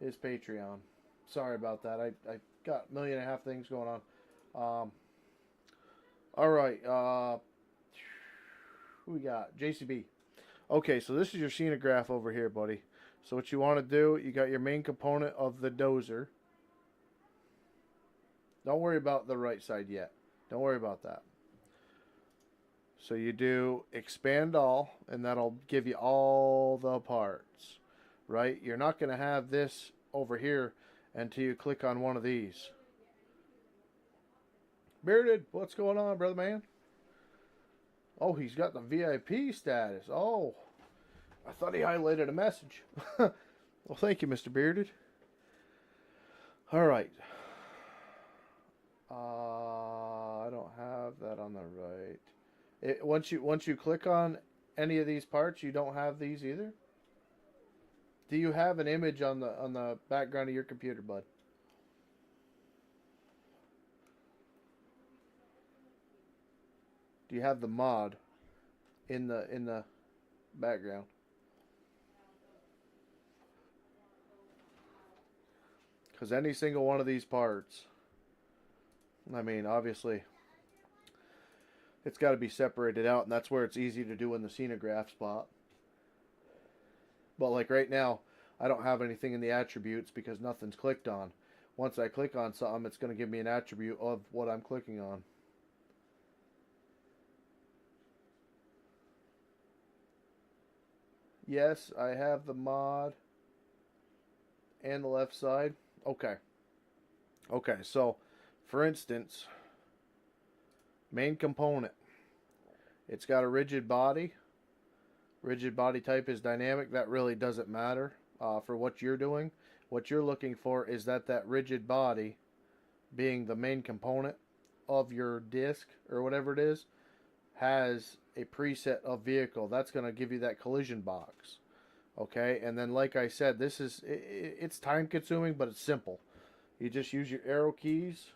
His Patreon. Sorry about that. I got a million and a half things going on. Alright, who we got? JCB. Okay, so this is your scenograph over here, buddy. So what you want to do, you got your main component of the dozer. Don't worry about the right side yet. Don't worry about that. So you do expand all, and that'll give you all the parts, right? You're not going to have this over here until you click on one of these. Bearded, what's going on, brother man? Oh, he's got the VIP status. Oh, I thought he highlighted a message. Well, thank you, Mr. Bearded. All right. I don't have that on the right. Once you click on any of these parts, you don't have these either. Do you have an image on the background of your computer, bud? Do you have the mod in the background? Because any single one of these parts, I mean, obviously, it's got to be separated out, and that's where it's easy to do in the scenograph spot. But like right now, I don't have anything in the attributes because nothing's clicked on. Once I click on something, it's going to give me an attribute of what I'm clicking on. Yes, I have the mod and the left side. Okay. Okay, so for instance, main component. It's got a rigid body. Rigid body type is dynamic. That really doesn't matter for what you're doing. What you're looking for is that rigid body, being the main component of your disc or whatever it is, has a preset of vehicle. That's going to give you that collision box. Okay, and then like I said, it's time consuming, but it's simple. You just use your arrow keys,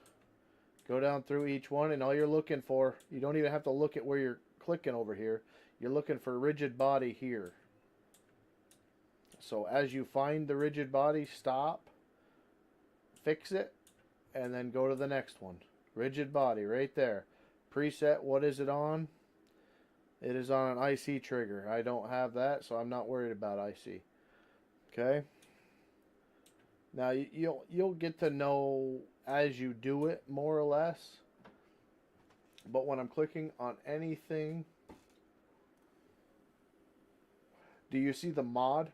go down through each one, and all you're looking for, you don't even have to look at where you're clicking over here. You're looking for rigid body here. So as you find the rigid body, stop, fix it, and then go to the next one. Rigid body right there. Preset, what is it on? It is on an IC trigger. I don't have that, so I'm not worried about IC. Okay? Now, you'll get to know as you do it, more or less. But when I'm clicking on anything, do you see the mod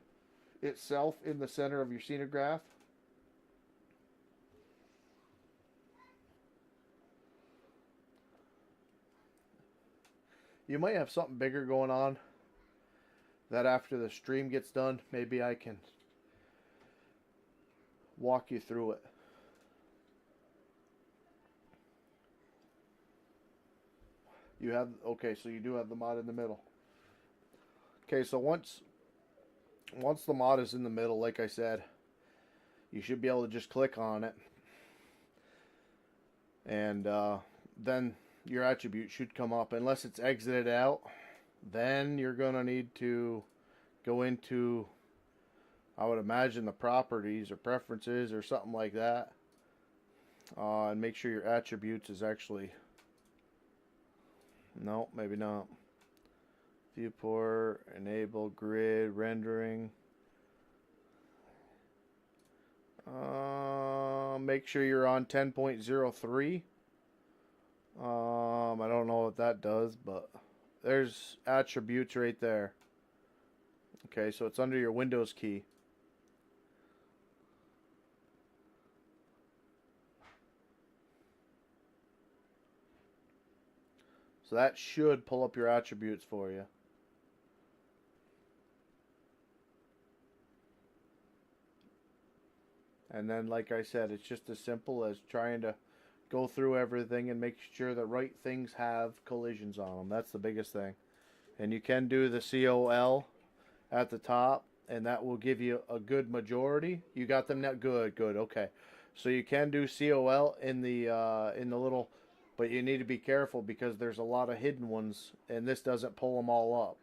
itself in the center of your scenograph? You might have something bigger going on that after the stream gets done, maybe I can walk you through it. You have, okay, so you do have the mod in the middle. Okay, so once once the mod is in the middle, like I said, you should be able to just click on it, and then your attribute should come up. Unless it's exited out, then you're going to need to go into, I would imagine, the properties or preferences or something like that, and make sure your attributes is actually, no, maybe not. Viewport, enable grid rendering. Make sure you're on 10.03. I don't know what that does, but there's attributes right there. Okay, so it's under your Windows key. So that should pull up your attributes for you. And then, like I said, it's just as simple as trying to go through everything and make sure the right things have collisions on them. That's the biggest thing. And you can do the COL at the top, and that will give you a good majority. You got them now? Good, good, okay. So you can do COL in the little, but you need to be careful because there's a lot of hidden ones, and this doesn't pull them all up.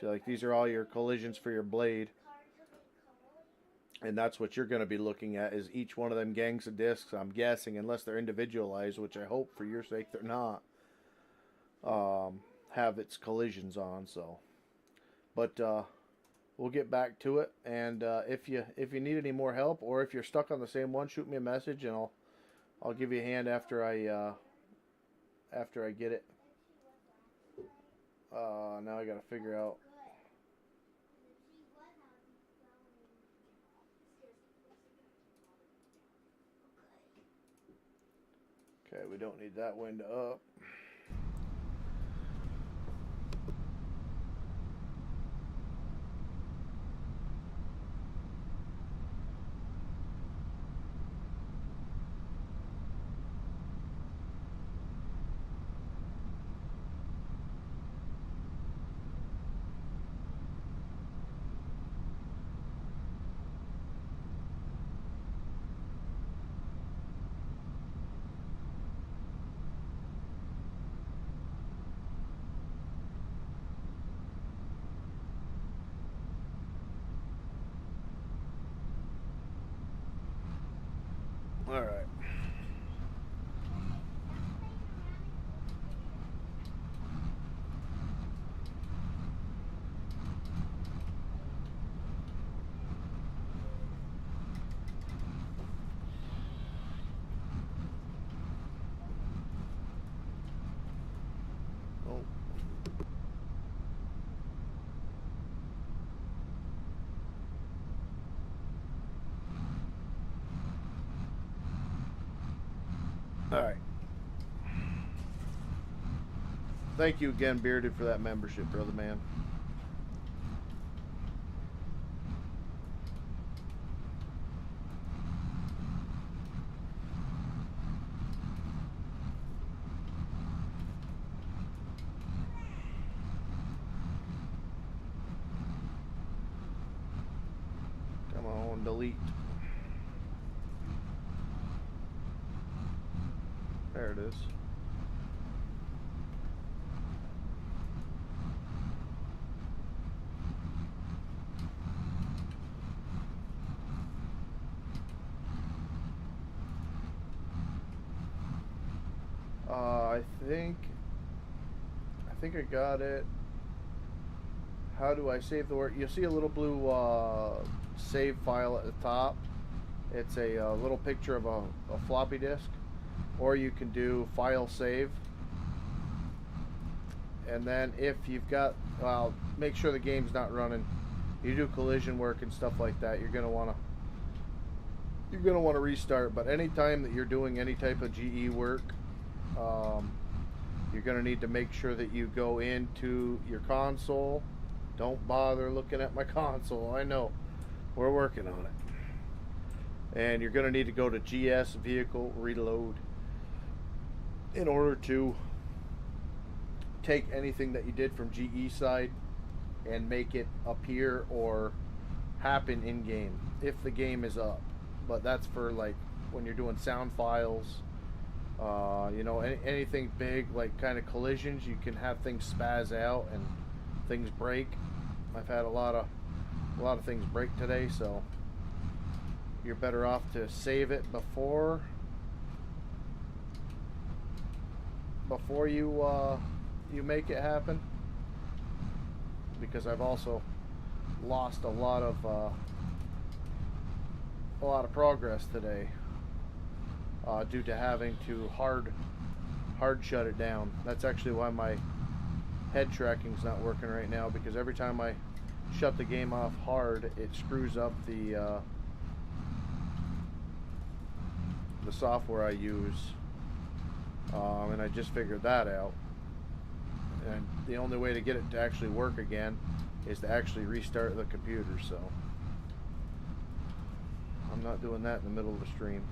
So like these are all your collisions for your blade. And that's what you're going to be looking at, is each one of them gangs of discs, I'm guessing, unless they're individualized, which I hope for your sake they're not, have its collisions on. So, but we'll get back to it, and if you need any more help, or if you're stuck on the same one, shoot me a message, and I'll give you a hand after I get it. Now I got to figure out. Okay, we don't need that window up. All right. Oh. All right. Thank you again, Bearded, for that membership, brother man. Come on, delete. There it is. I think I got it. How do I save the word? You'll see a little blue save file at the top. It's a little picture of a floppy disk, or you can do file save. And then if you've got, well, make sure the game's not running. You do collision work and stuff like that, you're gonna want to restart. But anytime that you're doing any type of GE work, you're going to need to make sure that you go into your console. Don't bother looking at my console. I know. We're working on it. And you're going to need to go to GS Vehicle Reload in order to take anything that you did from GE side and make it appear or happen in game if the game is up. But that's for like when you're doing sound files, you know, anything big like kind of collisions. You can have things spaz out and things break. I've had a lot of things break today, so you're better off to save it before you make it happen, because I've also lost a lot of progress today due to having to hard shut it down. That's actually why my head tracking's not working right now, because every time I shut the game off hard, it screws up the software I use, and I just figured that out. And the only way to get it to actually work again is to actually restart the computer. So I'm not doing that in the middle of the stream.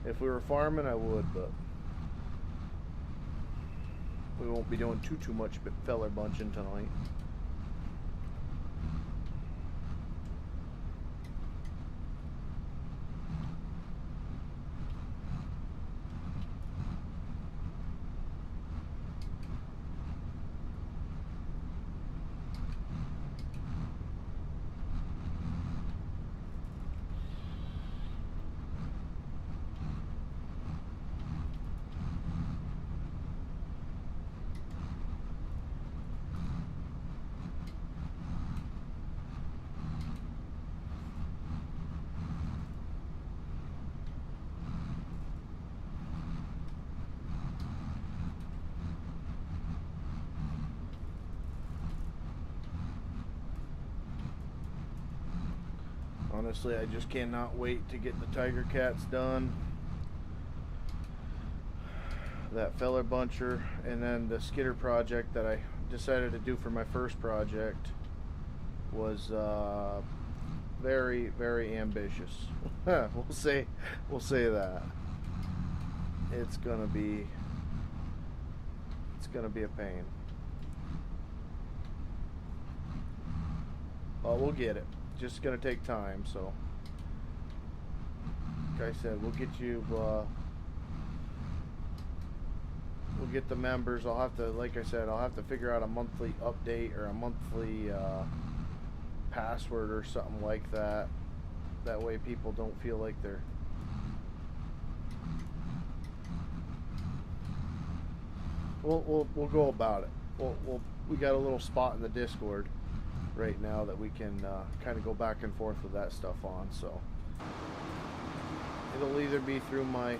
If we were farming, I would, but we won't be doing too much feller bunching tonight. Honestly, I just cannot wait to get the Tiger Cats done, that feller buncher, and then the skidder project that I decided to do for my first project was very, very ambitious. we'll say that it's gonna be a pain, but we'll get it. Just gonna take time. So like I said, we'll get you we'll get the members. I'll have to, like I said, I'll have to figure out a monthly update or a monthly password or something like that. That way people don't feel like they're we'll go about it. We got a little spot in the Discord right now that we can kind of go back and forth with that stuff on. So it'll either be through my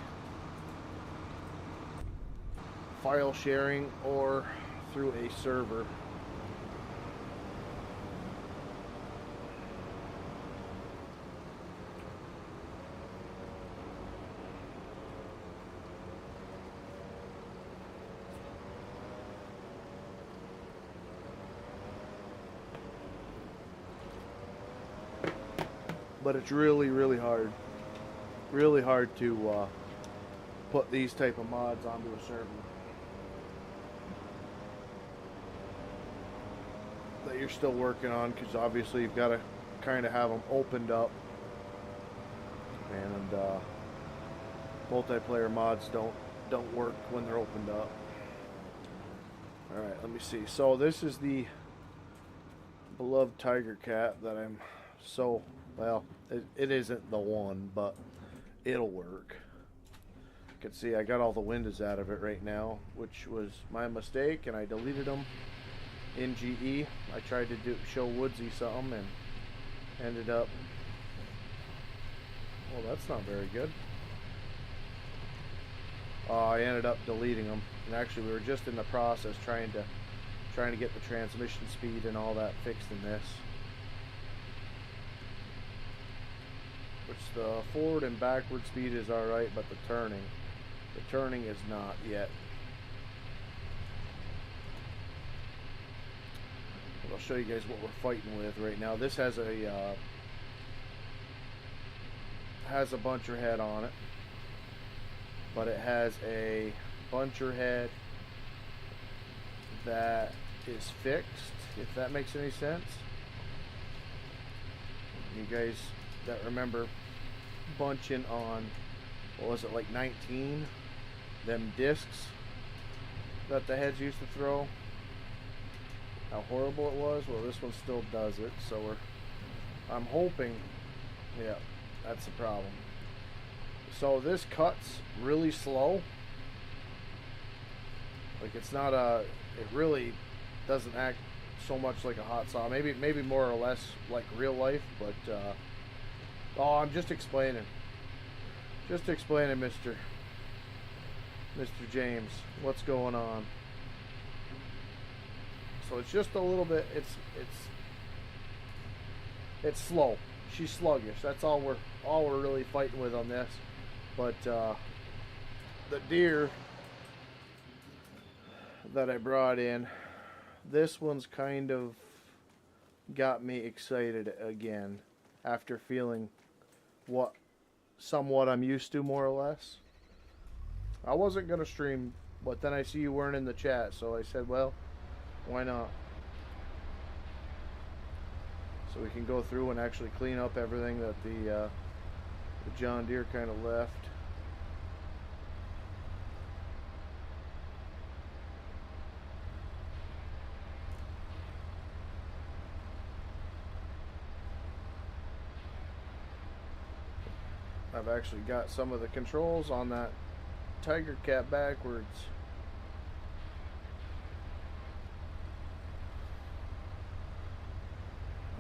file sharing or through a server. But it's really, really hard to put these type of mods onto a server that you're still working on, because obviously you've got to kind of have them opened up, and multiplayer mods don't work when they're opened up. All right, let me see. So this is the beloved Tiger Cat that I'm so, well, it isn't the one, but it'll work. You can see I got all the windows out of it right now, which was my mistake, and I deleted them in GE. I tried to show Woodsy something and ended up, well, that's not very good. I ended up deleting them, and actually we were just in the process trying to get the transmission speed and all that fixed in this. Which the forward and backward speed is alright, but the turning is not yet. But I'll show you guys what we're fighting with right now. This has a buncher head on it, but it has a buncher head that is fixed, if that makes any sense. You guys that remember bunching on, what was it, like 19, them discs that the heads used to throw, how horrible it was? Well, this one still does it, so I'm hoping, yeah, that's the problem. So this cuts really slow. Like, it's not it really doesn't act so much like a hot saw. Maybe more or less like real life, but oh, I'm just explaining. Just explaining, Mr. James, what's going on. So it's just a little bit, it's slow. She's sluggish. That's all we're really fighting with on this. But the deer that I brought in, this one's kind of got me excited again after feeling somewhat I'm used to, more or less. I wasn't gonna stream, but then I see you weren't in the chat, so I said, well, why not? So we can go through and actually clean up everything that the John Deere kind of left. I've actually got some of the controls on that Tiger Cat backwards.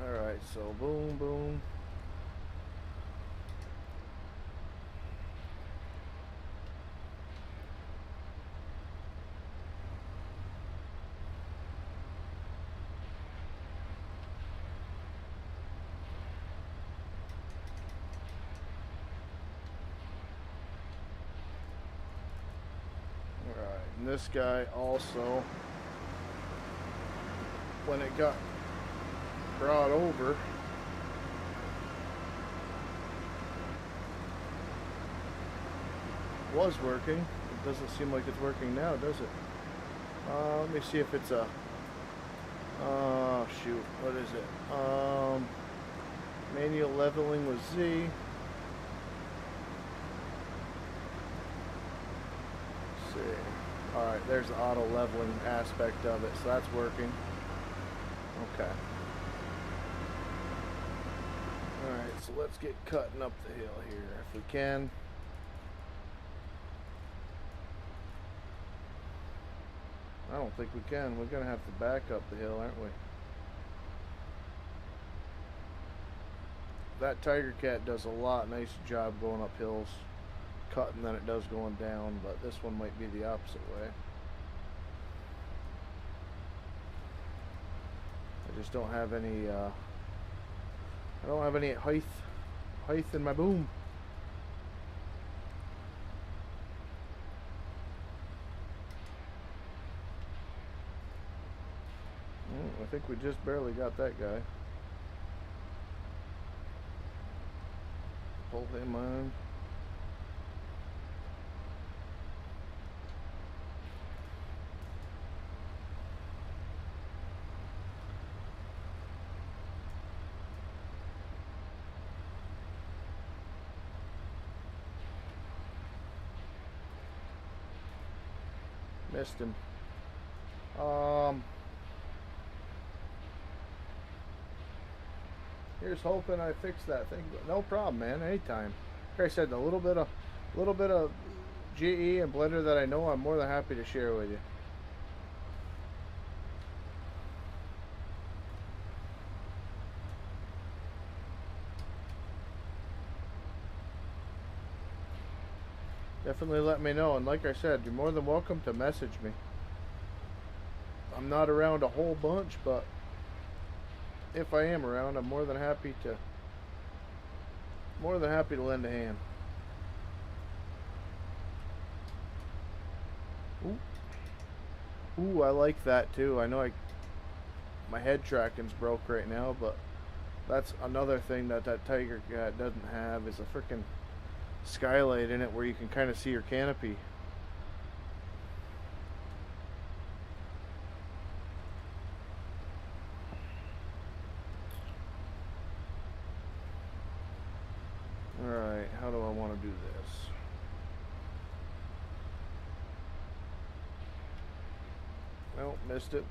Alright, so boom, boom. Alright, and this guy also, when it got brought over, was working. It doesn't seem like it's working now, does it? Let me see if it's a, oh shoot, what is it? Manual leveling with Z. Let's see. Alright, there's the auto leveling aspect of it, so that's working. Okay. Alright, so let's get cutting up the hill here if we can. I don't think we can. We're going to have to back up the hill, aren't we? That Tiger Cat does a lot nicer job going up hills cutting than it does going down, but this one might be the opposite way. I just don't have any I don't have any height in my boom. I think we just barely got that guy. Pull him on. Missed him. Here's hoping I fix that thing. No problem, man. Anytime. Like I said, a little bit of GE and Blender that I know, I'm more than happy to share with you. Definitely let me know, and like I said, you're more than welcome to message me. I'm not around a whole bunch, but if I am around, I'm more than happy to lend a hand. Ooh, I like that too. I know my head tracking's broke right now, but that's another thing that Tiger Cat doesn't have, is a freaking skylight in it where you can kind of see your canopy. Nope, missed it.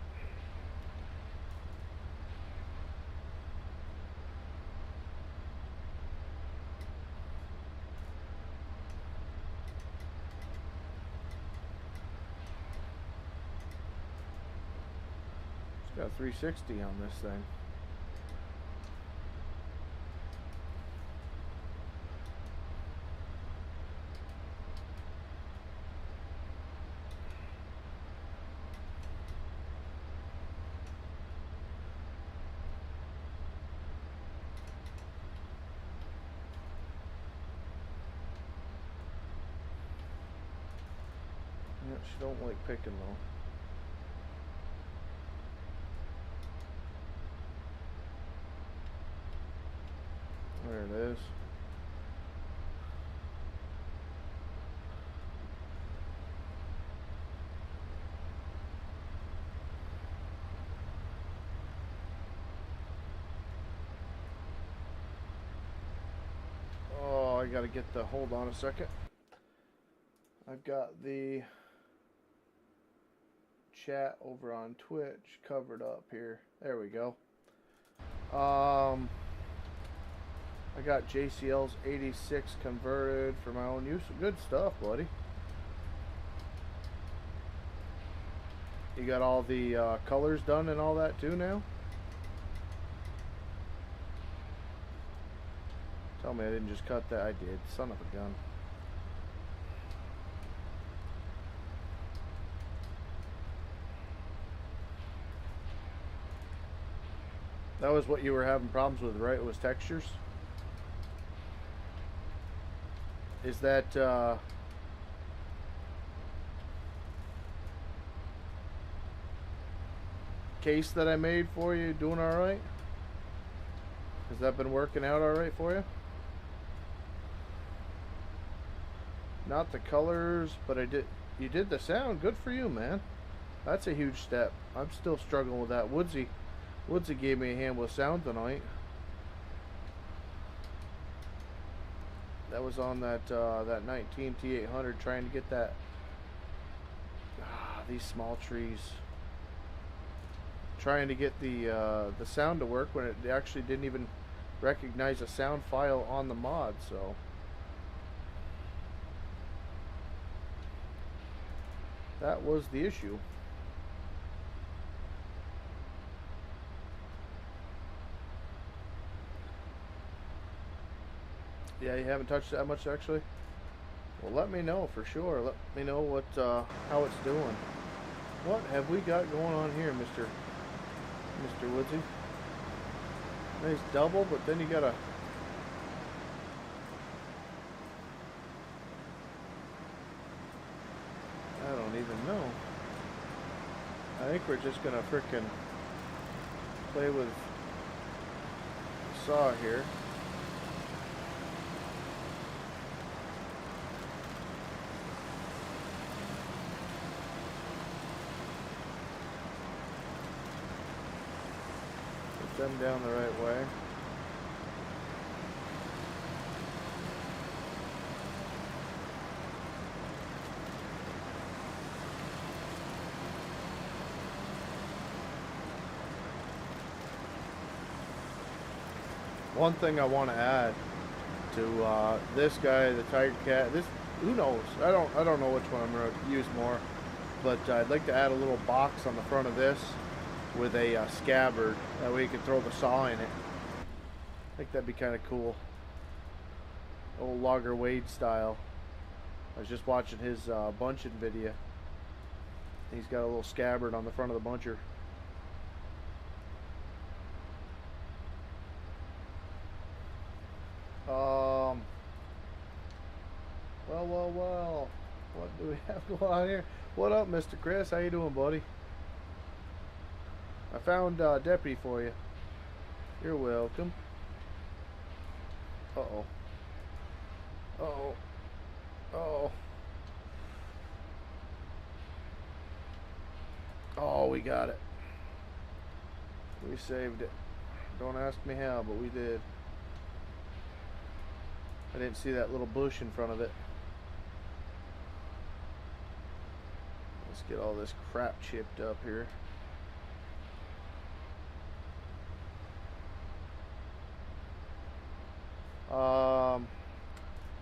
It's got 360 on this thing. Yeah, she don't like picking though. There it is. Oh, I gotta get the, hold on a second. I've got the chat over on Twitch covered up here. There we go. I got JCL's 86 converted for my own use. Good stuff, buddy. You got all the colors done and all that too now? Tell me I didn't just cut that. I did. Son of a gun. That was what you were having problems with, right? It was textures? Is that case that I made for you doing all right? Has that been working out all right for you? Not the colors, but you did the sound. Good for you, man. That's a huge step. I'm still struggling with that. Woodsy gave me a hand with sound tonight. That was on that 19 T800, trying to get that. These small trees. Trying to get the sound to work when it actually didn't even recognize a sound file on the mod. So that was the issue. Yeah, you haven't touched that much actually? Well, let me know for sure. Let me know what how it's doing. What have we got going on here, Mr. Woodsy? Nice double, but then you gotta... I don't even know. I think we're just gonna frickin' play with the saw here. Them down the right way. One thing I want to add to this guy, the Tiger Cat. This, who knows? I don't know which one I'm going to use more, but I'd like to add a little box on the front of this with a scabbard. That way you can throw the saw in it. I think that'd be kind of cool. Old Logger Wade style. I was just watching his bunching video. He's got a little scabbard on the front of the buncher. Well. What do we have going on here? What up, Mr. Chris? How you doing, buddy? I found Deputy for you. You're welcome. Uh-oh. Uh-oh. Uh-oh. Oh, we got it. We saved it. Don't ask me how, but we did. I didn't see that little bush in front of it. Let's get all this crap chipped up here.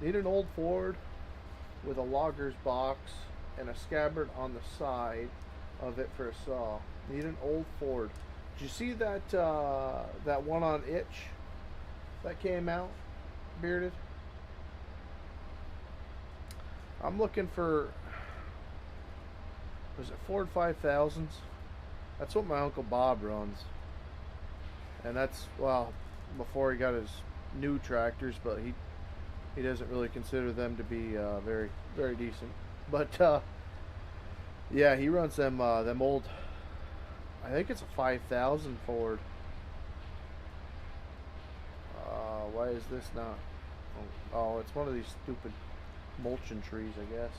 Need an old Ford with a logger's box and a scabbard on the side of it for a saw. Need an old Ford. Did you see that that one on Itch that came out, bearded? I'm looking for, was it Ford 5000s? That's what my Uncle Bob runs. And that's, well, before he got his new tractors, but he doesn't really consider them to be very, very decent. But yeah, he runs them old, I think it's a 5000 Ford. Why is this not? Oh, it's one of these stupid mulching trees, I guess.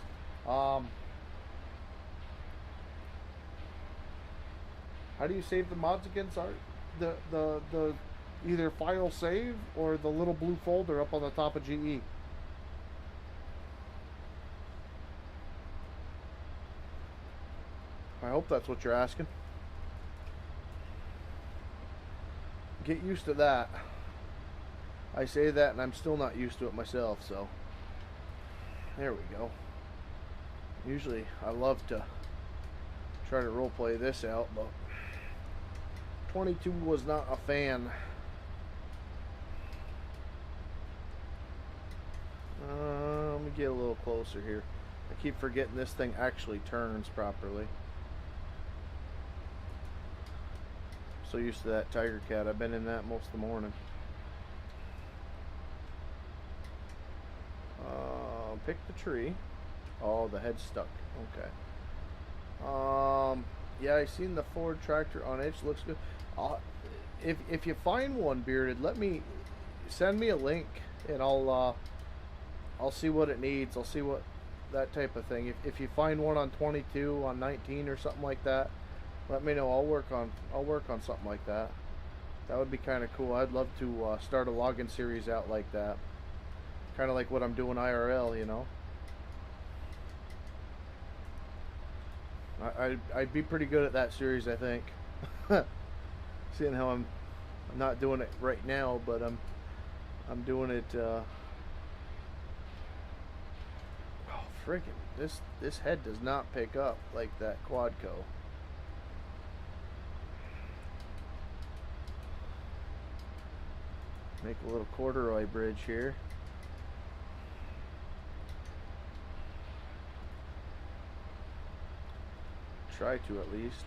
How do you save the mods again? Sorry, the either file save or the little blue folder up on the top of GE. I hope that's what you're asking. Get used to that. I say that and I'm still not used to it myself, so there we go. Usually I love to try to role play this out, but 22 was not a fan. Let me get a little closer here. I keep forgetting this thing actually turns properly. So used to that Tiger Cat. I've been in that most of the morning. Pick the tree. Oh, the head's stuck. Okay. Yeah, I seen the Ford tractor on Itch. Looks good. If you find one, bearded, send me a link, and I'll see what it needs. I'll see what that type of thing. If you find one on 22, on 19, or something like that, let me know. I'll work on something like that. That would be kind of cool. I'd love to start a login series out like that. Kind of like what I'm doing IRL, you know. I'd be pretty good at that series, I think. Seeing how I'm not doing it right now, but I'm doing it. Oh, friggin'! This head does not pick up like that Quadco. Make a little corduroy bridge here. Try to, at least.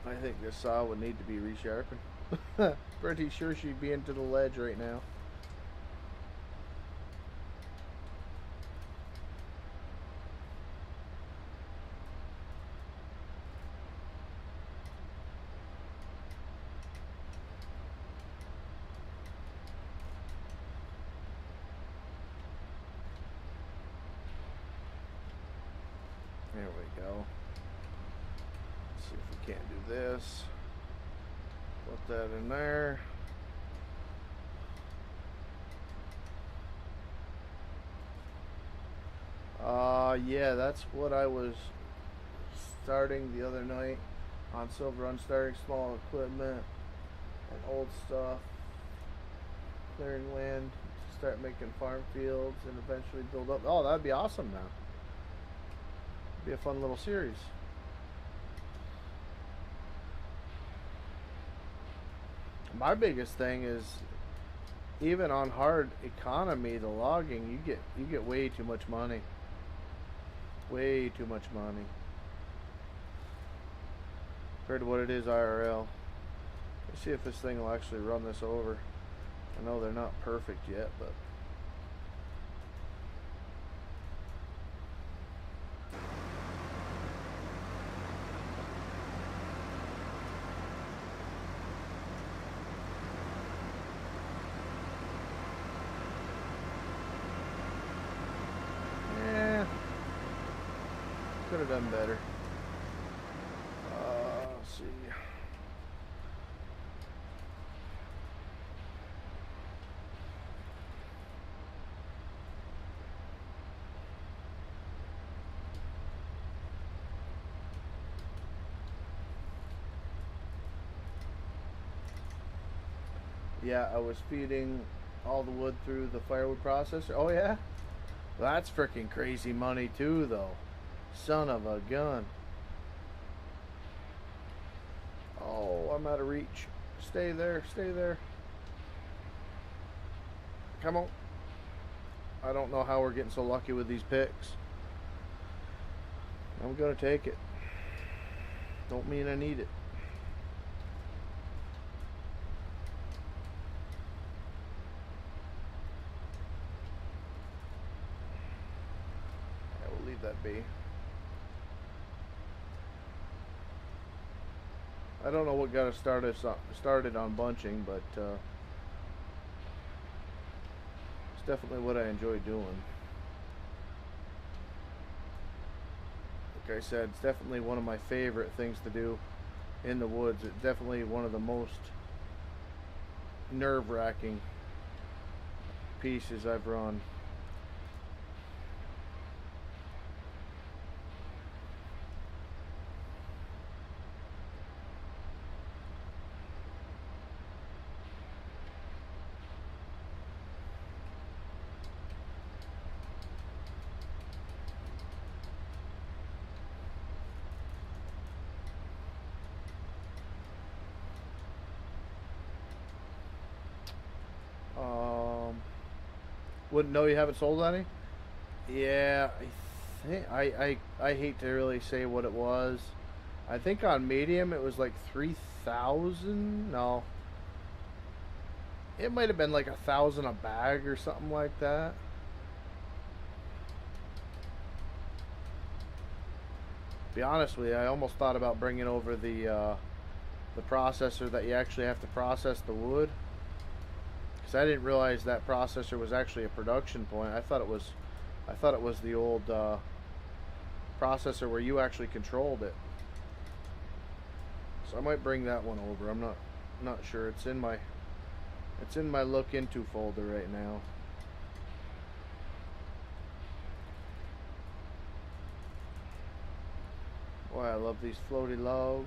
I think this saw would need to be resharpened. Pretty sure she'd be into the ledge right now. There we go. Let's see if we can't do this. Put that in there. Yeah, that's what I was starting the other night on SilverRun, starting small equipment and old stuff, clearing land, start making farm fields, and eventually build up. Oh, that'd be awesome now. Be a fun little series. My biggest thing is, even on hard economy, the logging, you get way too much money. Way too much money compared to what it is IRL. Let's see if this thing will actually run this over. I know they're not perfect yet, but could have done better. Let's see. Yeah, I was feeding all the wood through the firewood processor. Oh yeah? That's freaking crazy money too, though. Son of a gun. Oh, I'm out of reach. Stay there, stay there. Come on. I don't know how we're getting so lucky with these picks. I'm gonna take it. Don't mean I need it. I will leave that be. I don't know what got us started on bunching, but it's definitely what I enjoy doing. Like I said, it's definitely one of my favorite things to do in the woods. It's definitely one of the most nerve-wracking pieces I've run. Wouldn't know you haven't sold any? Yeah, I hate to really say what it was. I think on medium it was like 3,000. No, it might have been like 1,000 a bag or something like that. Be honest with you, I almost thought about bringing over the processor that you actually have to process the wood, because I didn't realize that processor was actually a production point. I thought it was the old processor where you actually controlled it. So I might bring that one over. I'm not sure. It's in my look into folder right now. Boy, I love these floaty logs.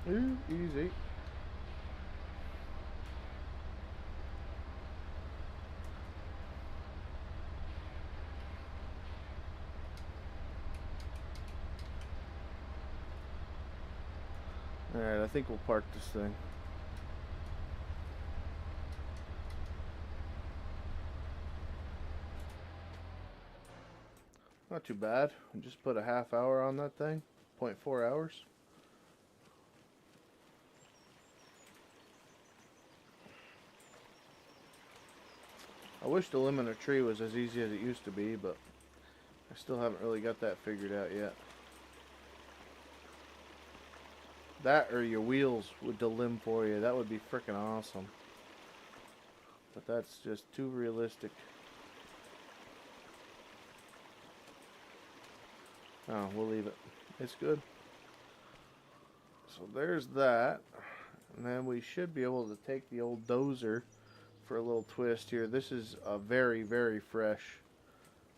Ooh, easy. Alright, I think we'll park this thing. Not too bad. Just put a half hour on that thing. 0.4 hours. I wish the limb in a tree was as easy as it used to be, but I still haven't really got that figured out yet. That or your wheels would delimb for you. That would be freaking awesome. But that's just too realistic. Oh, we'll leave it. It's good. So there's that. And then we should be able to take the old dozer for a little twist here. This is a very, very fresh.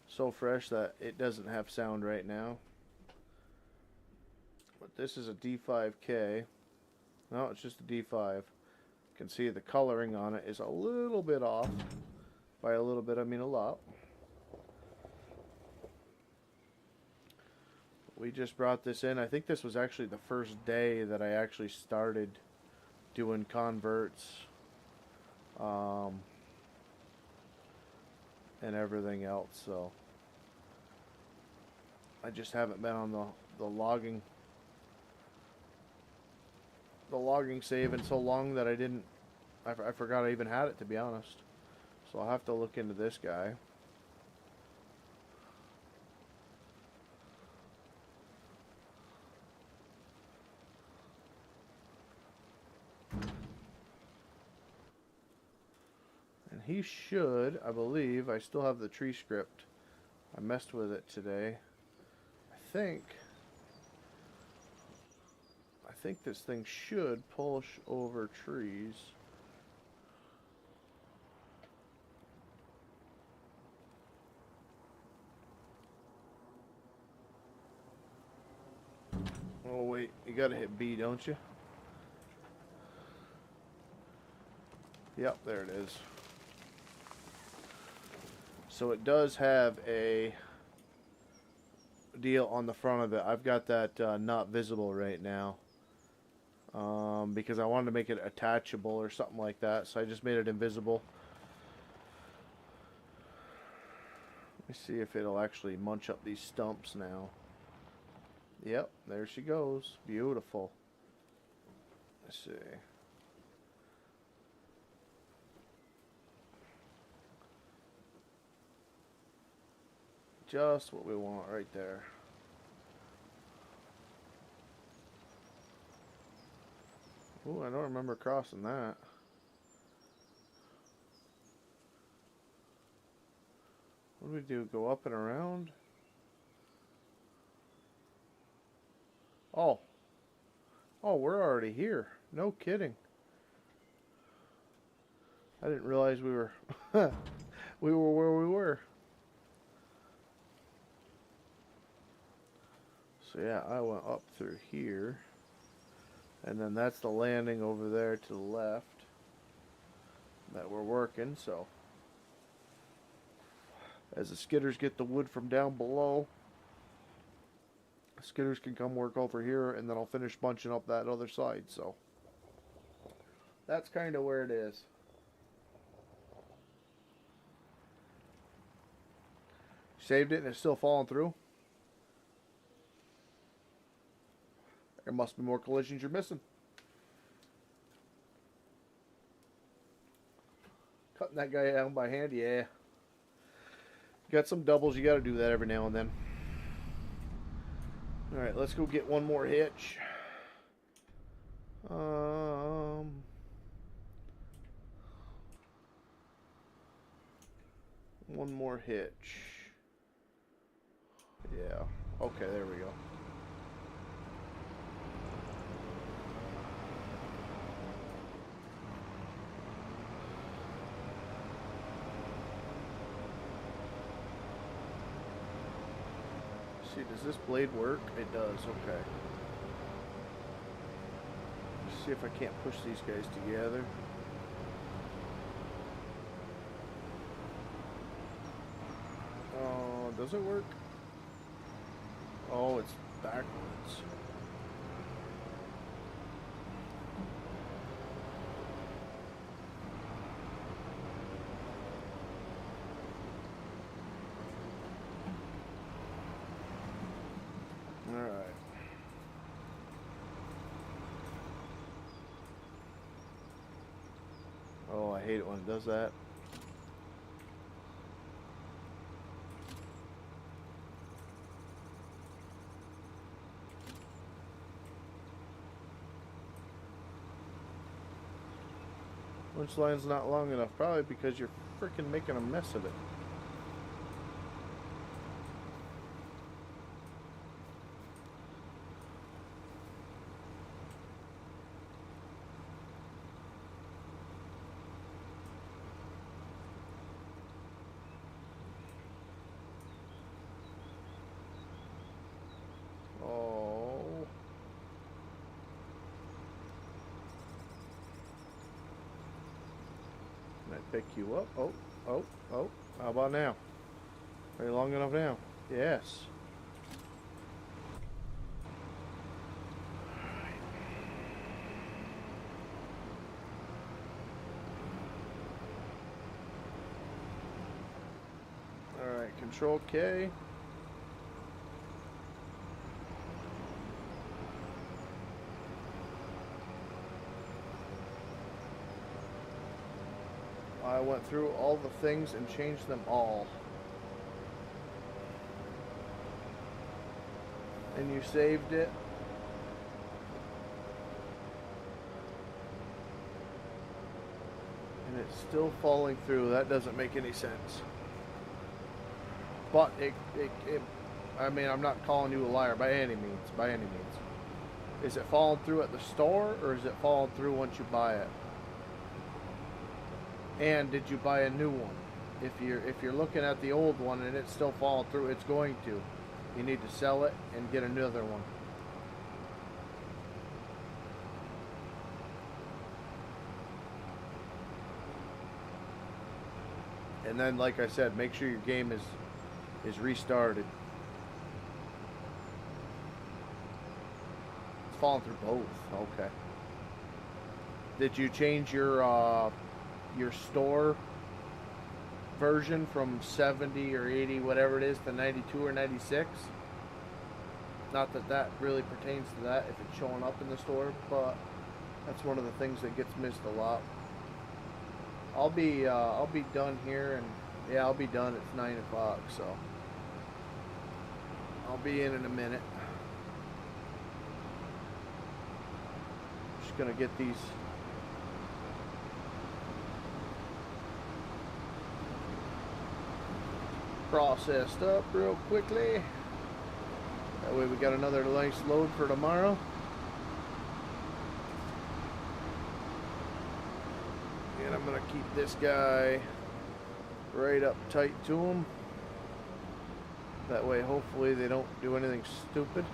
So fresh that it doesn't have sound right now. But this is a D5K. No, it's just a D5. You can see the coloring on it is a little bit off. By a little bit, I mean a lot. We just brought this in. I think this was actually the first day that I actually started doing converts and everything else. So I just haven't been on the logging save in so long that I forgot I even had it, to be honest. So I'll have to look into this guy. he should, I believe, I still have the tree script. I messed with it today. I think this thing should push over trees. Oh wait, you gotta hit B, don't you? Yep, there it is. So it does have a deal on the front of it. I've got that not visible right now because I wanted to make it attachable or something like that, so I just made it invisible. Let me see if it'll actually munch up these stumps now. Yep, there she goes. Beautiful. Let's see. Just what we want right there. Ooh, I don't remember crossing that. What do we do? Go up and around? Oh. Oh, we're already here. No kidding. I didn't realize we were we were where we were. So yeah, I went up through here. And then that's the landing over there to the left that we're working, so as the skidders get the wood from down below, skidders can come work over here, and then I'll finish bunching up that other side. So that's kind of where it is. Saved it and it's still falling through. There must be more collisions you're missing. Cutting that guy down by hand, yeah. Got some doubles, you got to do that every now and then. Alright, let's go get one more hitch. One more hitch. Yeah. Okay, there we go. See, does this blade work? It does, okay. Let's see if I can't push these guys together. Oh, does it work? Oh, it's backwards. Alright. Oh, I hate it when it does that. Winch line's not long enough, probably because you're freaking making a mess of it. Oh. Can I pick you up? Oh, oh, oh. How about now? Are you long enough now? Yes. Alright, Control K. I went through all the things and changed them all. And you saved it. And it's still falling through. That doesn't make any sense. But I mean, I'm not calling you a liar by any means. By any means. Is it falling through at the store, or is it falling through once you buy it? And did you buy a new one? If you're looking at the old one and it's still falling through, it's going to. You need to sell it and get another one. And then, like I said, make sure your game is restarted. It's falling through both. Okay. Did you change your store version from 70 or 80, whatever it is, to 92 or 96? Not that that really pertains to that if it's showing up in the store, but that's one of the things that gets missed a lot. I'll be done here, and yeah, I'll be done. It's 9 o'clock, so I'll be in a minute. Just gonna get these processed up real quickly. That way we got another nice load for tomorrow. And I'm gonna keep this guy right up tight to him. That way hopefully they don't do anything stupid.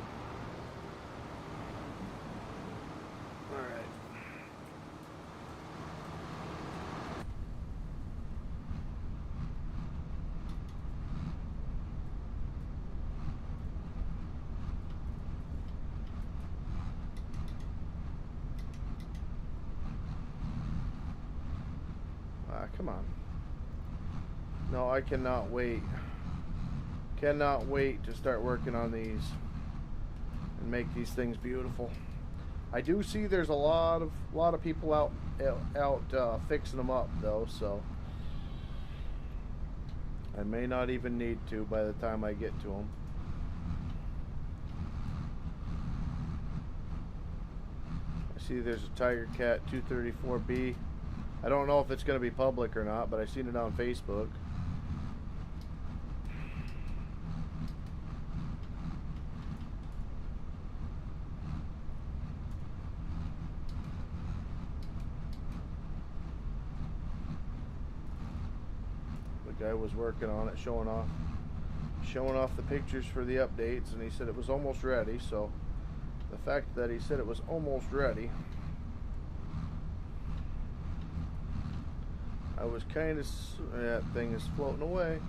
Come on. No, I cannot wait. Cannot wait to start working on these and make these things beautiful. I do see there's a lot of people out fixing them up though, so I may not even need to by the time I get to them. I see there's a Tiger Cat 234B. I don't know if it's going to be public or not, but I've seen it on Facebook. The guy was working on it, showing off the pictures for the updates, and he said it was almost ready. So the fact that he said it was almost ready, I was kind of, that thing is floating away.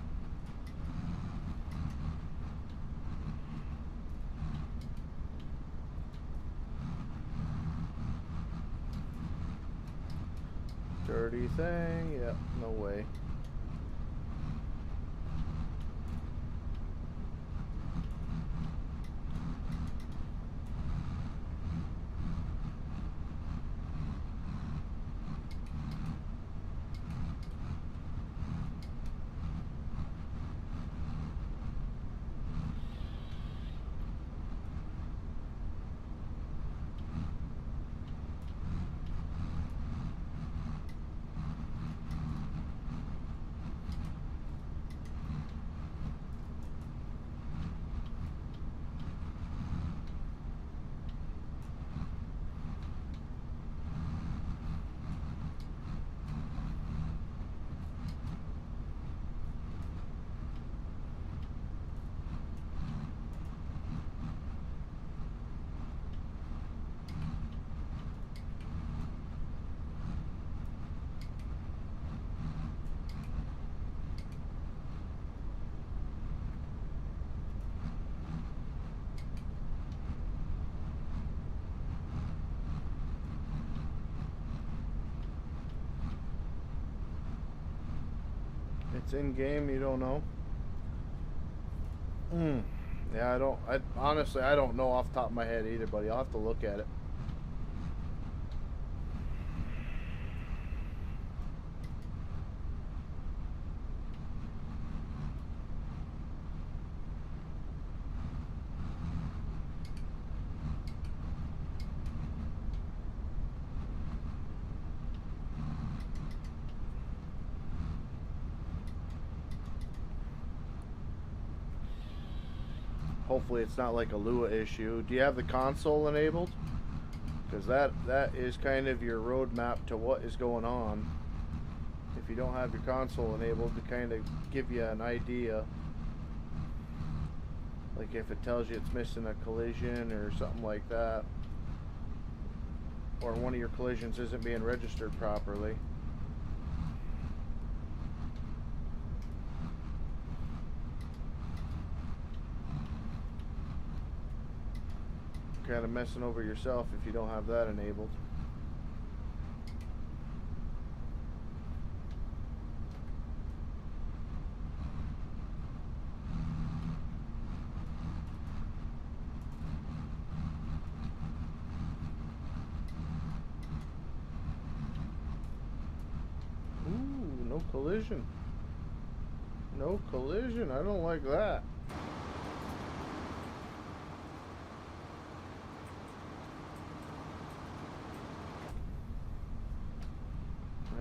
Dirty thing, yeah, no way. It's in game, you don't know. Yeah, I honestly, I don't know off the top of my head either, buddy. I'll have to look at it. Hopefully it's not like a Lua issue. Do you have the console enabled? Because that is kind of your roadmap to what is going on. If you don't have your console enabled, to kind of give you an idea. Like if it tells you it's missing a collision or something like that. Or one of your collisions isn't being registered properly. You're kind of messing over yourself if you don't have that enabled. Ooh, no collision. No collision. I don't like that.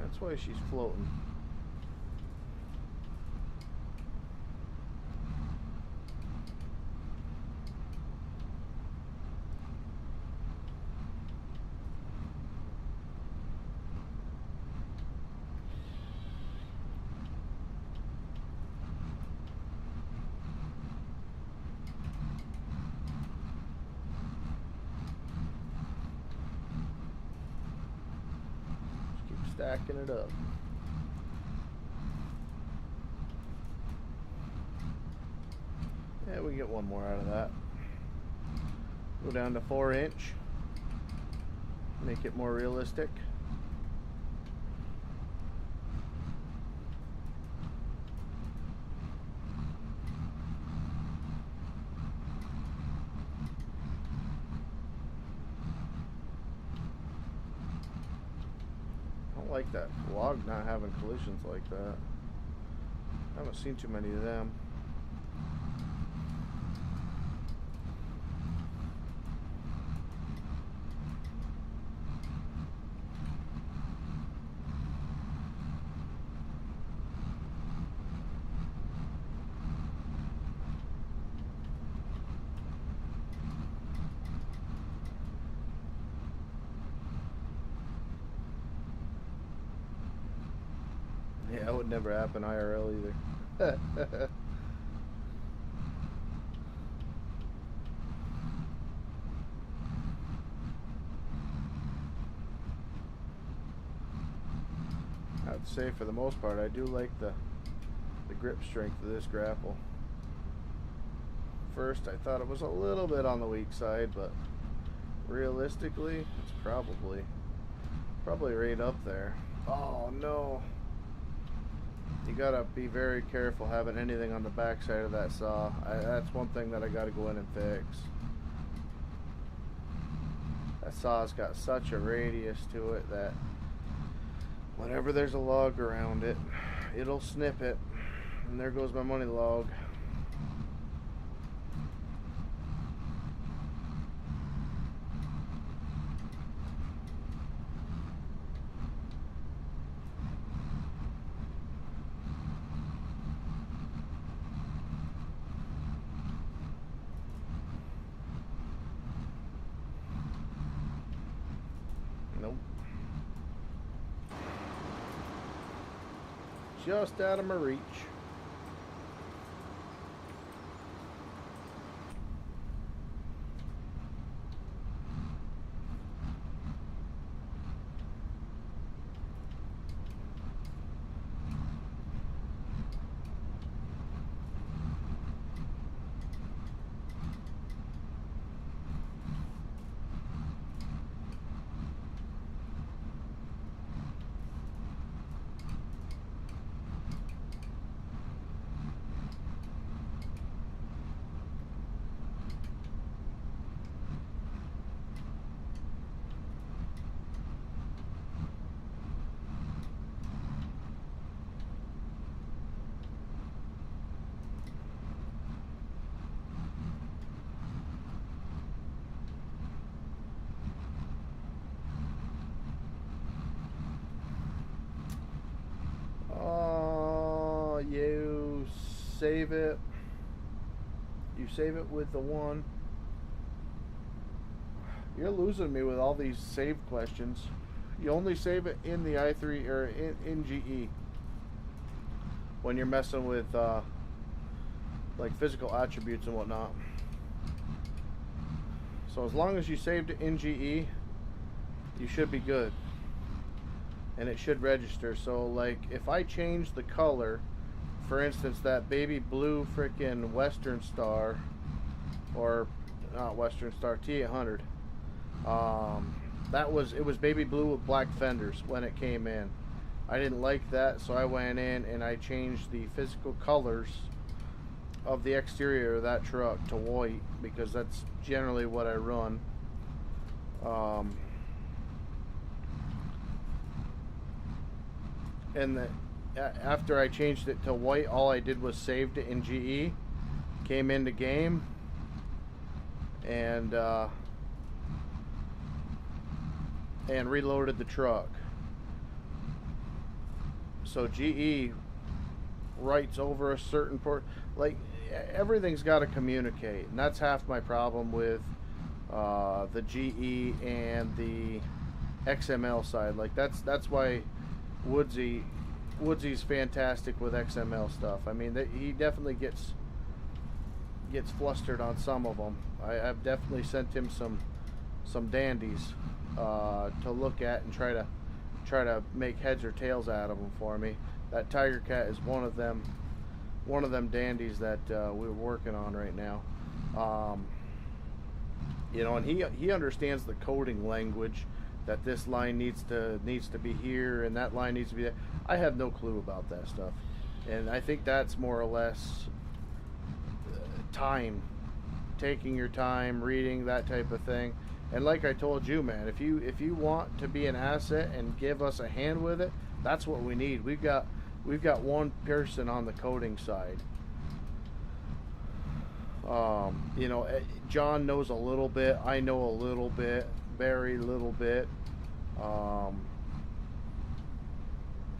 That's why she's floating. Stacking it up. Yeah, we get one more out of that. Go down to 4-inch. Make it more realistic. Like that log not having collisions like that. I haven't seen too many of them. Yeah, that would never happen IRL either. I'd say for the most part I do like the grip strength of this grapple. First I thought it was a little bit on the weak side, but realistically it's probably right up there. Oh no. You gotta be very careful having anything on the back side of that saw. That's one thing that I gotta go in and fix. That saw's got such a radius to it that whenever there's a log around it, it'll snip it. And there goes my money log. Nope. Just out of my reach. You save it. You You save it with the one. You're losing me with all these save questions. You only save it in the i3 or in GE when you're messing with like physical attributes and whatnot. So as long as you saved it in GE, you should be good, and it should register. So like if I change the color, for instance, that baby blue frickin' Western Star, or not Western Star, T800, it was baby blue with black fenders when it came in. I didn't like that, so I went in and I changed the physical colors of the exterior of that truck to white, because that's generally what I run. And after I changed it to white, all I did was saved it in GE, came into game, and reloaded the truck. So GE writes over a certain port. Like, everything's got to communicate, and that's half my problem with the GE and the XML side. Like that's why Woodsy's fantastic with XML stuff. I mean, he definitely gets flustered on some of them. I've definitely sent him some dandies to look at and try to make heads or tails out of them for me. That Tiger Cat is one of them dandies that we're working on right now. You know, and he understands the coding language, that this line needs to be here and that line needs to be there. I have no clue about that stuff, and I think that's more or less time, taking your time, reading, that type of thing. And like I told you, man, if you want to be an asset and give us a hand with it, that's what we need. We've got one person on the coding side. You know, John knows a little bit. I know a little bit, very little bit.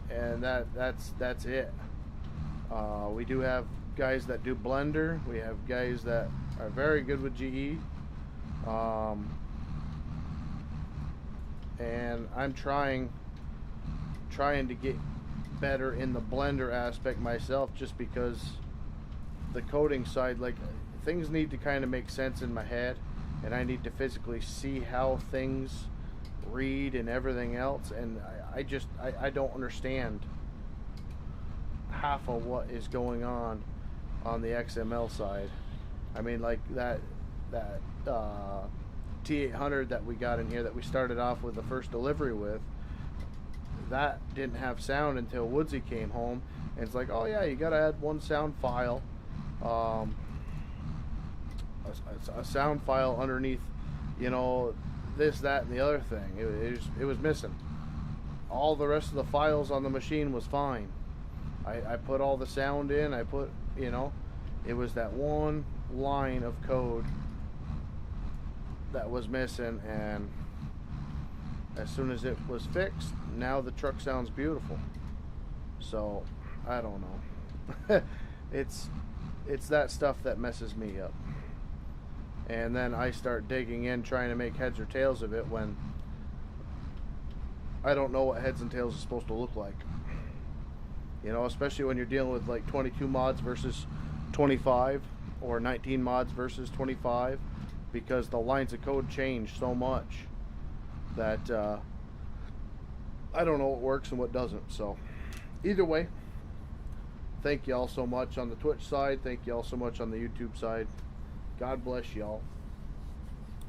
And that's it. We do have guys that do Blender. We have guys that are very good with GE. And I'm trying to get better in the Blender aspect myself, just because the coding side, like, things need to kind of make sense in my head, and I need to physically see how things read and everything else, and I don't understand half of what is going on the XML side. I mean, like that T800 that we got in here, that we started off with the first delivery with, that didn't have sound until Woodsy came home, and it's like, oh yeah, you gotta add one sound file, a sound file underneath, you know, this, that, and the other thing. It was missing. All the rest of the files on the machine was fine. I put all the sound in, I put, you know, it was that one line of code that was missing, and as soon as it was fixed, now the truck sounds beautiful. So I don't know. it's that stuff that messes me up, and then I start digging in, trying to make heads or tails of it, when I don't know what heads and tails is supposed to look like. You know, especially when you're dealing with like 22 mods versus 25, or 19 mods versus 25, because the lines of code change so much that I don't know what works and what doesn't. So either way, thank you all so much on the Twitch side, thank you all so much on the YouTube side. God bless y'all.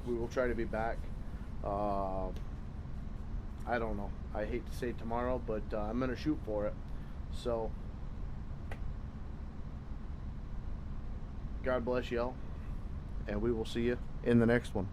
We will try to be back. I don't know, I hate to say tomorrow, but I'm gonna shoot for it. So God bless y'all, and we will see you in the next one.